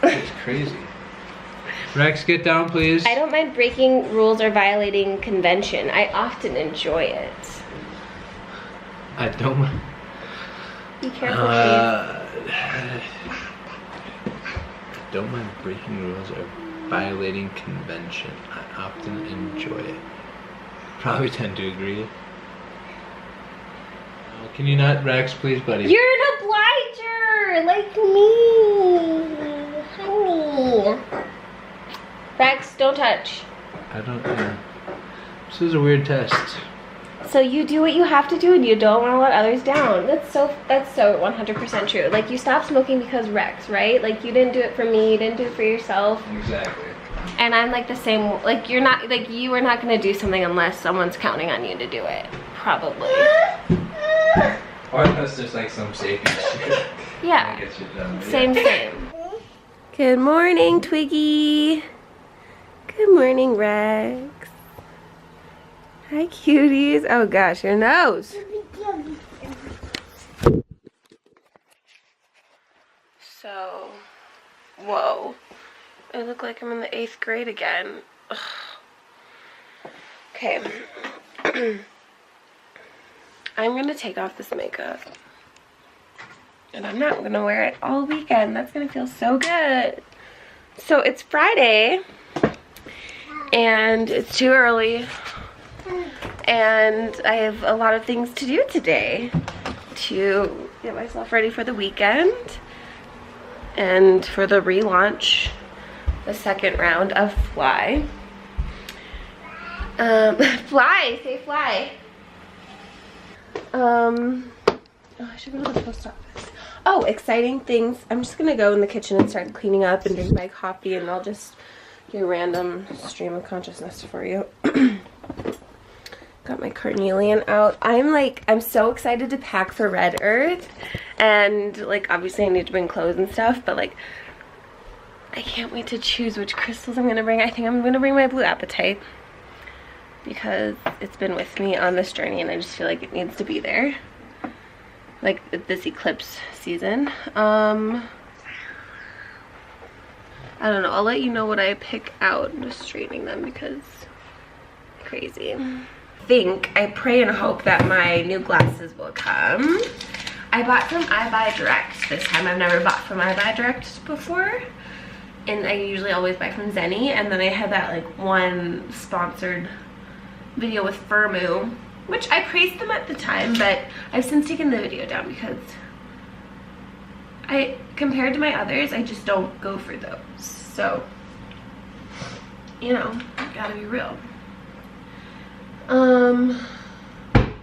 It's crazy. Rex, get down, please. I don't mind breaking rules or violating convention. I often enjoy it. I don't mind. Be careful, please. I don't mind breaking rules or violating convention. I often enjoy it. Probably tend to agree. Can you not, Rex, please, buddy? You're an obliger, like me, honey. Rex, don't touch. I don't know. This is a weird test. So you do what you have to do and you don't want to let others down. That's so 100% true. Like you stopped smoking because Rex, right? Like you didn't do it for me, you didn't do it for yourself. Exactly. And I'm like the same, like you're not, like you are not going to do something unless someone's counting on you to do it. Probably. Or unless there's like some safety shit. Yeah. Get shit done, but Same. Good morning, Twiggy. Good morning, Rex. Hi, cuties. Oh gosh, your nose. So, whoa. I look like I'm in the 8th grade again. Ugh. Okay. I'm gonna take off this makeup. And I'm not gonna wear it all weekend. That's gonna feel so good. So it's Friday. And it's too early. And I have a lot of things to do today to get myself ready for the weekend and for the relaunch, the second round of Fly. Fly, say fly. Oh, I should go to the post office. Oh, exciting things. I'm just gonna go in the kitchen and start cleaning up and drink my coffee, and I'll just do a random stream of consciousness for you. Got my carnelian out. I'm so excited to pack for Red Earth, and like obviously I need to bring clothes and stuff, but like I can't wait to choose which crystals I'm gonna bring. I think I'm gonna bring my blue apatite because it's been with me on this journey and I just feel like it needs to be there, like this eclipse season. I don't know, I'll let you know what I pick out. I'm just straightening them because crazy. I pray and hope that my new glasses will come. I bought from iBuyDirect this time. I've never bought from iBuyDirect before, and I usually always buy from Zenny. And then I had that like one sponsored video with Firmoo which I praised them at the time, but I've since taken the video down because compared to my others, I just don't go for those. So, you know, gotta be real.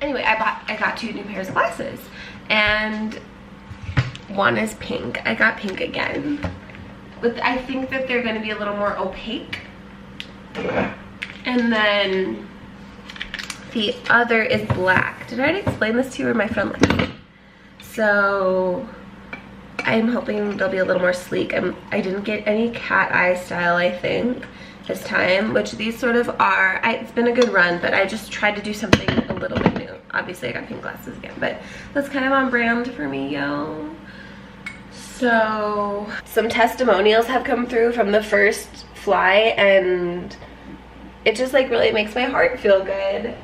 Anyway, I got 2 new pairs of glasses, and one is pink. I got pink again. I think that they're gonna be a little more opaque. And then the other is black. Did I already explain this to you, or my friend like? So I'm hoping they'll be a little more sleek. I didn't get any cat eye style, I think, this time, which these sort of are. It's been a good run, but I just tried to do something a little bit new. Obviously I got pink glasses again, but that's kind of on brand for me, yo. So some testimonials have come through from the first fly, and it just like really makes my heart feel good.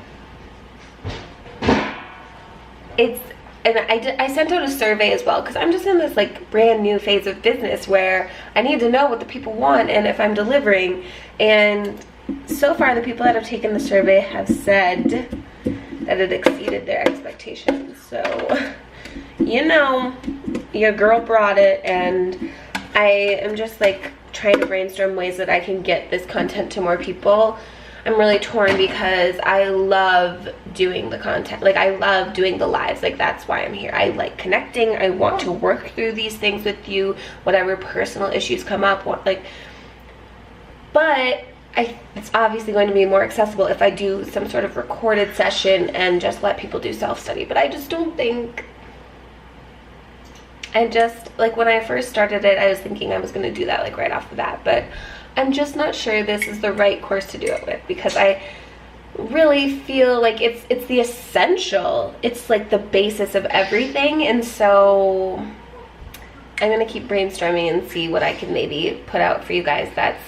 And I sent out a survey as well, because I'm just in this like brand new phase of business where I need to know what the people want and if I'm delivering. And so far the people that have taken the survey have said that it exceeded their expectations. So, you know, your girl brought it, and I am just like trying to brainstorm ways that I can get this content to more people. I'm really torn because I love doing the content. Like, I love doing the lives. Like, that's why I'm here. I like connecting. I want to work through these things with you, whatever personal issues come up. But it's obviously going to be more accessible if I do some sort of recorded session and just let people do self-study. But I just don't think... like, when I first started it, I was thinking I was going to do that, like, right off the bat. But I'm just not sure this is the right course to do it with, because I really feel like it's the essential. It's like the basis of everything. And so I'm going to keep brainstorming and see what I can maybe put out for you guys that's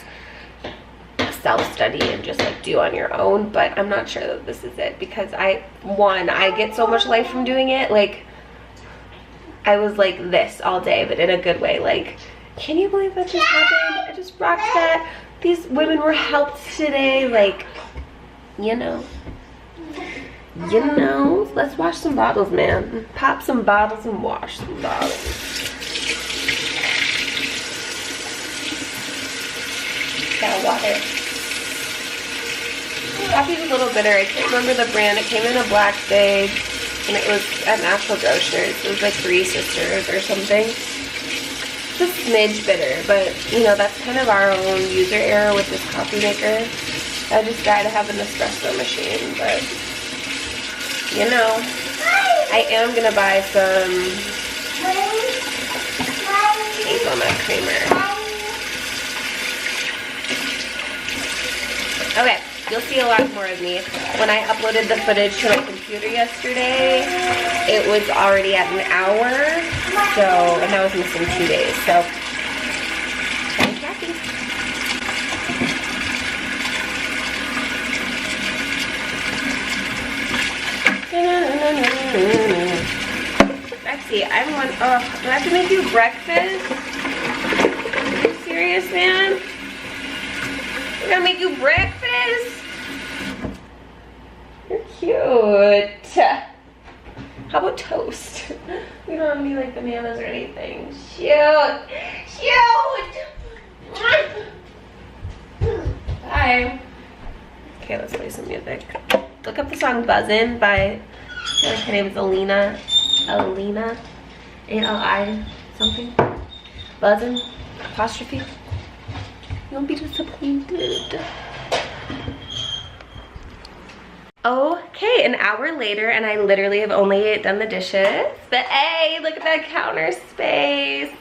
self-study and just like do on your own. But I'm not sure that this is it, because I get so much life from doing it. Like, I was like this all day, but in a good way. Like, can you believe that just happened? I just rocked that. These women were helped today. Like, you know, let's wash some bottles, man. Pop some bottles and wash some bottles. Got water. Coffee's a little bitter. I can't remember the brand. It came in a black bag, and it was at Natural Grocers. It was like 3 Sisters or something. It's a smidge bitter, but you know, that's kind of our own user error with this coffee maker. I just gotta have an espresso machine, but you know, I am gonna buy some hazelnut creamer. Okay, you'll see a lot more of me. When I uploaded the footage to my computer yesterday, it was already at an hour, and I was missing 2 days, so I'm happy. Lexi, do I have to make you breakfast? Are you serious, man? I'm gonna make you breakfast? You're cute. How about toast? We don't have any like bananas or anything. Cute. Bye. Okay, let's play some music. Look up the song Buzzin' by, I feel like her name is Alina, A-L-I something. Buzzin', apostrophe. You won't be disappointed. Okay, an hour later, and I literally have only done the dishes. But hey, look at that counter space.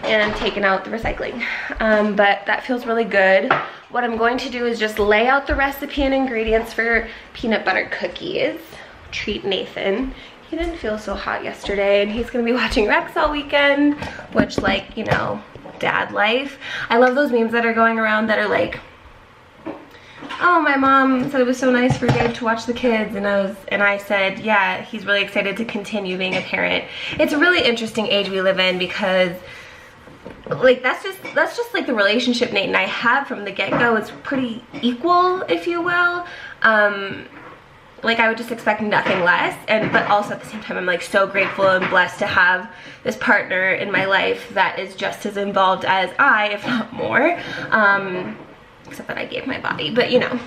And taken out the recycling. But that feels really good. What I'm going to do is just lay out the recipe and ingredients for peanut butter cookies. Treat Nathan. He didn't feel so hot yesterday, and he's gonna be watching Rex all weekend, which, like, you know, dad life. I love those memes that are going around that are like, oh, my mom said it was so nice for Dave to watch the kids, and I said, yeah, he's really excited to continue being a parent. It's a really interesting age we live in, because like that's just like the relationship Nate and I have from the get-go. It's pretty equal, if you will. like I would just expect nothing less. And but also at the same time, I'm like so grateful and blessed to have this partner in my life that is just as involved as I, if not more. Except that I gave my body, but you know,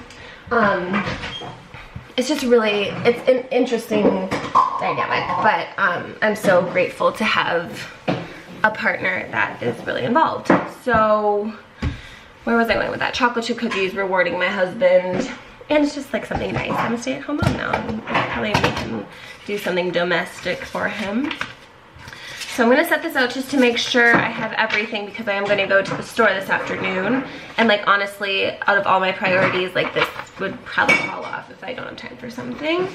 it's just really, it's an interesting dynamic, but I'm so grateful to have a partner that is really involved. So where was I going with that? Chocolate chip cookies, rewarding my husband, and it's just like something nice. I'm a stay-at-home mom now, and I'll probably make him do something domestic for him. So I'm gonna set this out just to make sure I have everything, because I am gonna go to the store this afternoon. And like honestly, out of all my priorities, like this would probably fall off if I don't have time for something.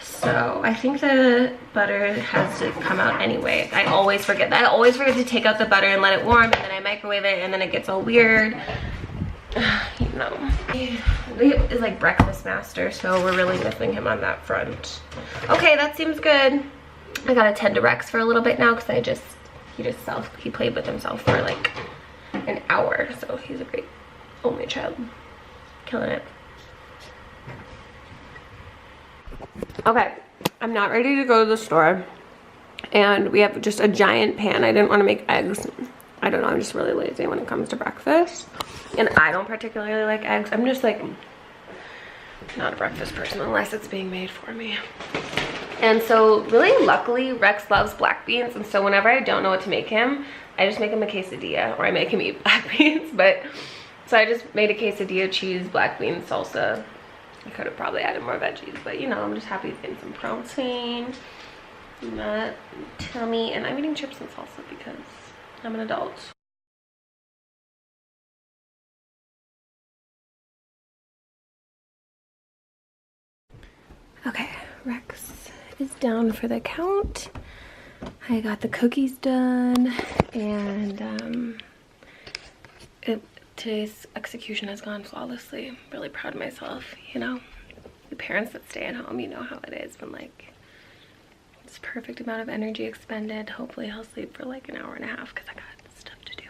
So I think the butter has to come out anyway. I always forget that. I always forget to take out the butter and let it warm, and then I microwave it, and then it gets all weird. You know, he is like breakfast master, so we're really missing him on that front. Okay, that seems good. I gotta tend to Rex for a little bit now, because he played with himself for like an hour, so he's a great only child, killing it. Okay, I'm not ready to go to the store, and we have just a giant pan. I didn't want to make eggs. I don't know, I'm just really lazy when it comes to breakfast, and I don't particularly like eggs. I'm just like not a breakfast person unless it's being made for me. And so really luckily Rex loves black beans, and so whenever I don't know what to make him, I just make him a quesadilla, or I make him eat black beans. But so I just made a quesadilla, cheese, black beans, salsa. I could have probably added more veggies, but you know, I'm just happy to get some protein in that tummy. And I'm eating chips and salsa because I'm an adult. Okay, Rex is down for the count. I got the cookies done, and today's execution has gone flawlessly. I'm really proud of myself. You know, the parents that stay at home, you know how it is when like it's perfect amount of energy expended. Hopefully I'll sleep for like an hour and a half because I got stuff to do.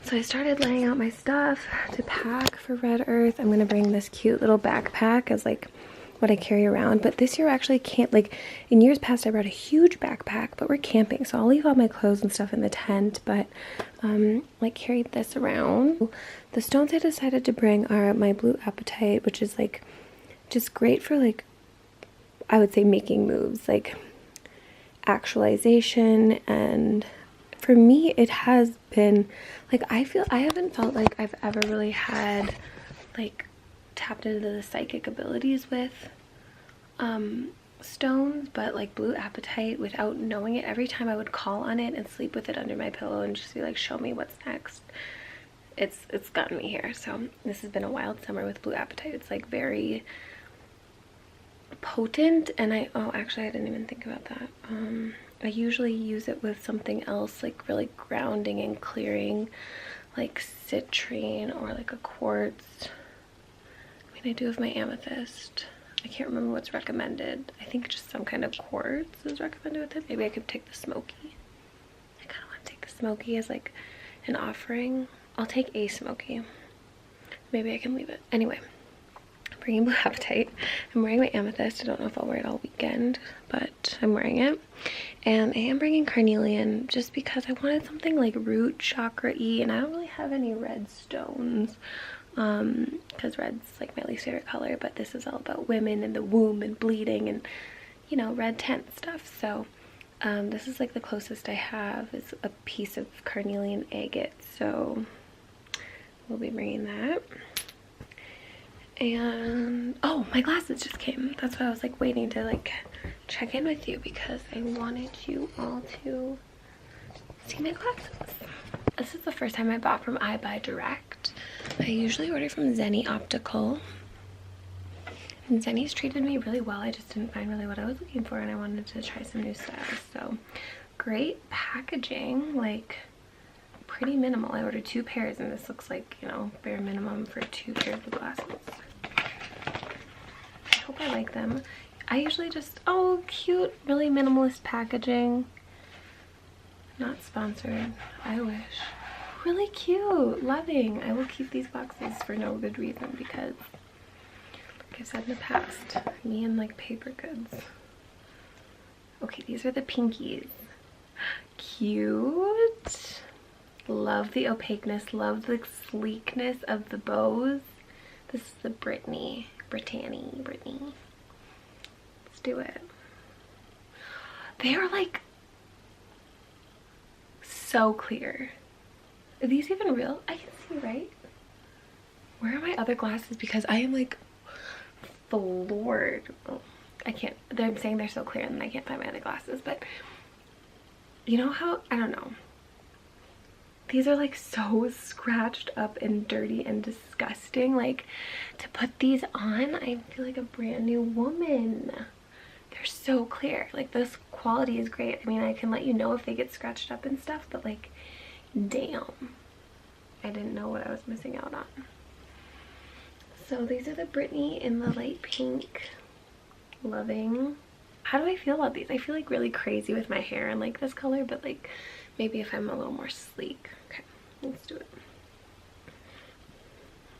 So I started laying out my stuff to pack for Red Earth. I'm gonna bring this cute little backpack as like what I carry around, but this year I actually can't, like in years past I brought a huge backpack, but we're camping, so I'll leave all my clothes and stuff in the tent, but like carried this around. The stones I decided to bring are my blue apatite, which is like just great for like, I would say making moves, like actualization. And for me it has been like, I haven't felt like I've ever really had like tapped into the psychic abilities with stones, but like blue apatite, without knowing it, every time I would call on it and sleep with it under my pillow and just be like, show me what's next, it's gotten me here. So this has been a wild summer with blue apatite. It's like very potent, and actually I didn't even think about that. I usually use it with something else like really grounding and clearing, like citrine or like a quartz. I do with my amethyst. I can't remember what's recommended. I think just some kind of quartz is recommended with it. Maybe I could take the smoky. I kind of want to take the smoky as like an offering. I'll take a smoky. Maybe I can leave it. Anyway, I'm bringing blue apatite. I'm wearing my amethyst. I don't know if I'll wear it all weekend, but I'm wearing it. And I am bringing carnelian just because I wanted something like root chakra-y, and I don't really have any red stones. Because red's like my least favorite color, but this is all about women and the womb and bleeding and, you know, red tent stuff. So this is like the closest I have is a piece of carnelian agate, so we'll be bringing that. And oh, my glasses just came. That's why I was like waiting to like check in with you, because I wanted you all to see my glasses. This is the first time I bought from iBuyDirect. I usually order from Zenny Optical, and Zenny's treated me really well. I just didn't find really what I was looking for, and I wanted to try some new styles. So great packaging, like pretty minimal. I ordered 2 pairs, and this looks like, you know, bare minimum for 2 pairs of glasses. I hope I like them. I usually just, oh cute, really minimalist packaging. Not sponsored, I wish. Really cute, loving. I will keep these boxes for no good reason, because I've said in the past, me and like paper goods. Okay, these are the pinkies. Cute. Love the opaqueness, love the sleekness of the bows. This is the Brittany. Let's do it. They are like so clear. Are these even real? I can see, right? Where are my other glasses? Because I am like floored. Oh, I can't, they're saying they're so clear and I can't find my other glasses, but you know how, I don't know. These are like so scratched up and dirty and disgusting. Like to put these on, I feel like a brand new woman. They're so clear. Like this quality is great. I mean, I can let you know if they get scratched up and stuff, but like, damn. I didn't know what I was missing out on. So these are the Brittany in the light pink. Loving. How do I feel about these? I feel like really crazy with my hair and like this color, but like maybe if I'm a little more sleek. Okay, let's do it.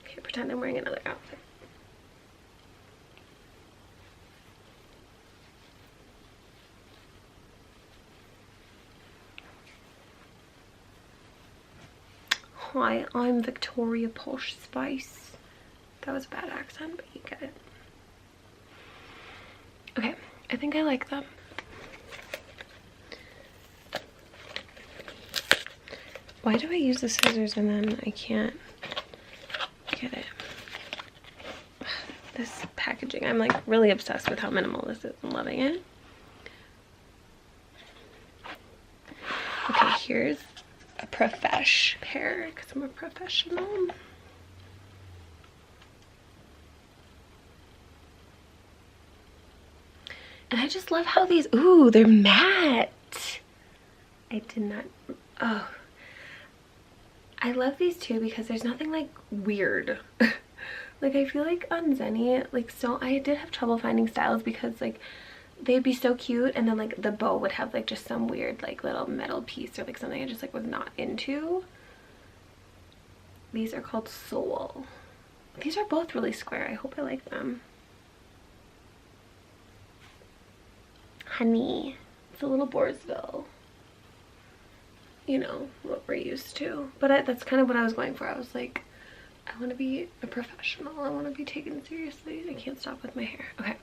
Okay, pretend I'm wearing another outfit. Hi, I'm Victoria Posh Spice. That was a bad accent, but you get it. Okay, I think I like them. Why do I use the scissors and then I can't get it? This packaging, I'm like really obsessed with how minimal this is. I'm loving it. Okay, here's a profesh pair because I'm a professional. And I just love how these, ooh, they're matte. I did not, oh. I love these too because there's nothing like weird. Like I feel like on Zenny, like so I did have trouble finding styles because like they'd be so cute and then like the bow would have like just some weird like little metal piece or like something I just like was not into. These are called Soul. These are both really square. I hope I like them. Honey. It's a little Borsville. You know, what we're used to. But that's kind of what I was going for. I was like, I want to be a professional. I want to be taken seriously. I can't stop with my hair. Okay.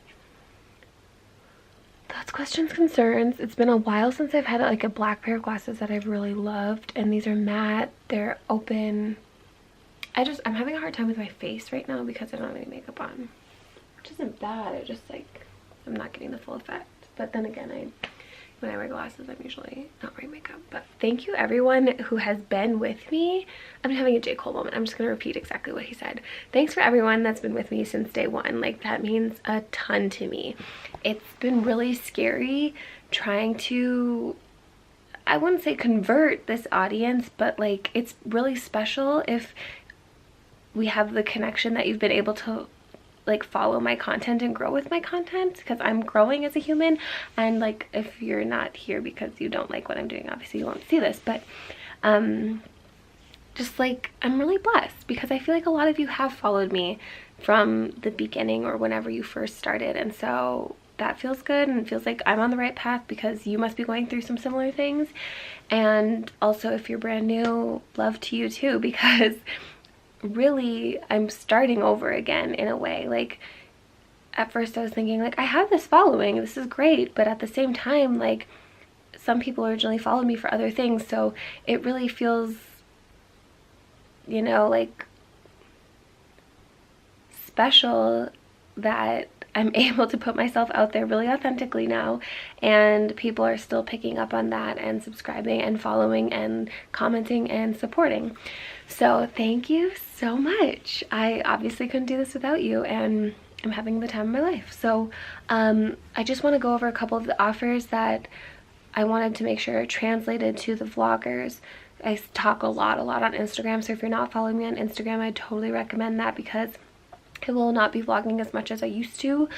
That's questions, concerns. It's been a while since I've had like a black pair of glasses that I've really loved. And these are matte. They're open. I'm having a hard time with my face right now because I don't have any makeup on. Which isn't bad. I just like, I'm not getting the full effect. But then again, when I wear glasses, I'm usually not wearing makeup. But thank you everyone who has been with me. I'm having a j.cole moment. I'm just going to repeat exactly what he said. Thanks for everyone that's been with me since day one. Like that means a ton to me. It's been really scary trying to, I wouldn't say convert this audience, but like it's really special if we have the connection that you've been able to like follow my content and grow with my content because I'm growing as a human. And like if you're not here because you don't like what I'm doing, obviously you won't see this, but just like I'm really blessed because I feel like a lot of you have followed me from the beginning or whenever you first started, and so that feels good and it feels like I'm on the right path because you must be going through some similar things. And also if you're brand new, love to you too, because really I'm starting over again in a way. Like at first I was thinking like I have this following, this is great, but at the same time like some people originally followed me for other things, so it really feels, you know, like special that I'm able to put myself out there really authentically now, and people are still picking up on that and subscribing and following and commenting and supporting. So thank you so much. I obviously couldn't do this without you, and I'm having the time of my life. So I just want to go over a couple of the offers that I wanted to make sure are translated to the vloggers. I talk a lot on Instagram, so if you're not following me on Instagram, I totally recommend that because I will not be vlogging as much as I used to,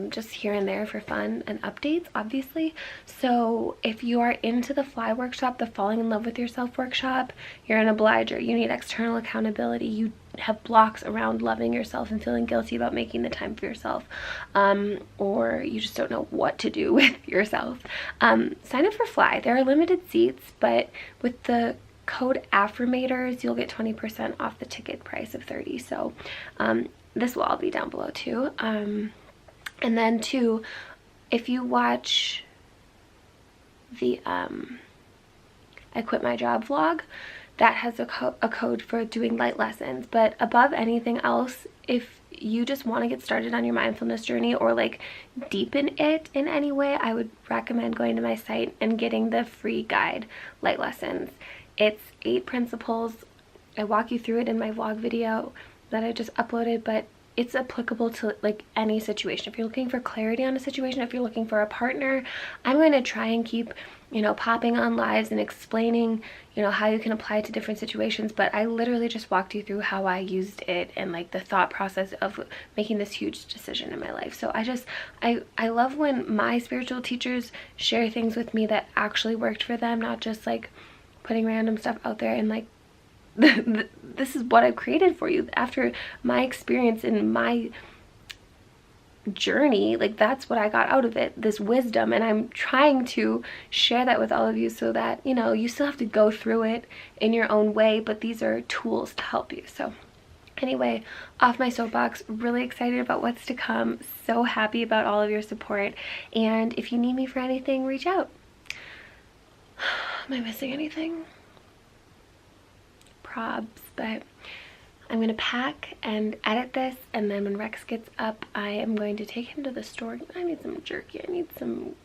just here and there for fun and updates, obviously. So if you are into the fly workshop, the falling in love with yourself workshop, you're an obliger, you need external accountability, you have blocks around loving yourself and feeling guilty about making the time for yourself, or you just don't know what to do with yourself, sign up for Fly. There are limited seats, but with the code affirmators you'll get 20% off the ticket price of $30. So this will all be down below too. And then too, if you watch the I Quit My Job vlog, that has a code for doing light lessons. But above anything else, if you just want to get started on your mindfulness journey or like deepen it in any way, I would recommend going to my site and getting the free guide, Light Lessons. It's 8 principles. I walk you through it in my vlog video that I just uploaded, but it's applicable to like any situation. If you're looking for clarity on a situation, if you're looking for a partner, I'm going to try and keep, you know, popping on lives and explaining, you know, how you can apply it to different situations. But I literally just walked you through how I used it and like the thought process of making this huge decision in my life. So I love when my spiritual teachers share things with me that actually worked for them, not just like putting random stuff out there and like, this is what I've created for you after my experience and my journey. Like, that's what I got out of it, this wisdom, and I'm trying to share that with all of you so that, you know, you still have to go through it in your own way, but these are tools to help you. So anyway, off my soapbox, really excited about what's to come, so happy about all of your support, and if you need me for anything, reach out. Am I missing anything? Probs, but I'm gonna pack and edit this, and then when Rex gets up, I am going to take him to the store. I need some jerky, I need some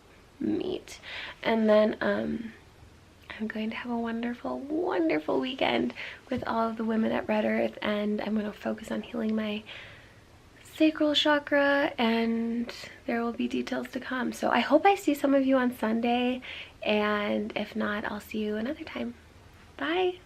meat, and then I'm going to have a wonderful, wonderful weekend with all of the women at Red Earth, and I'm going to focus on healing my sacral chakra, and there will be details to come. So I hope I see some of you on Sunday, and if not, I'll see you another time. Bye.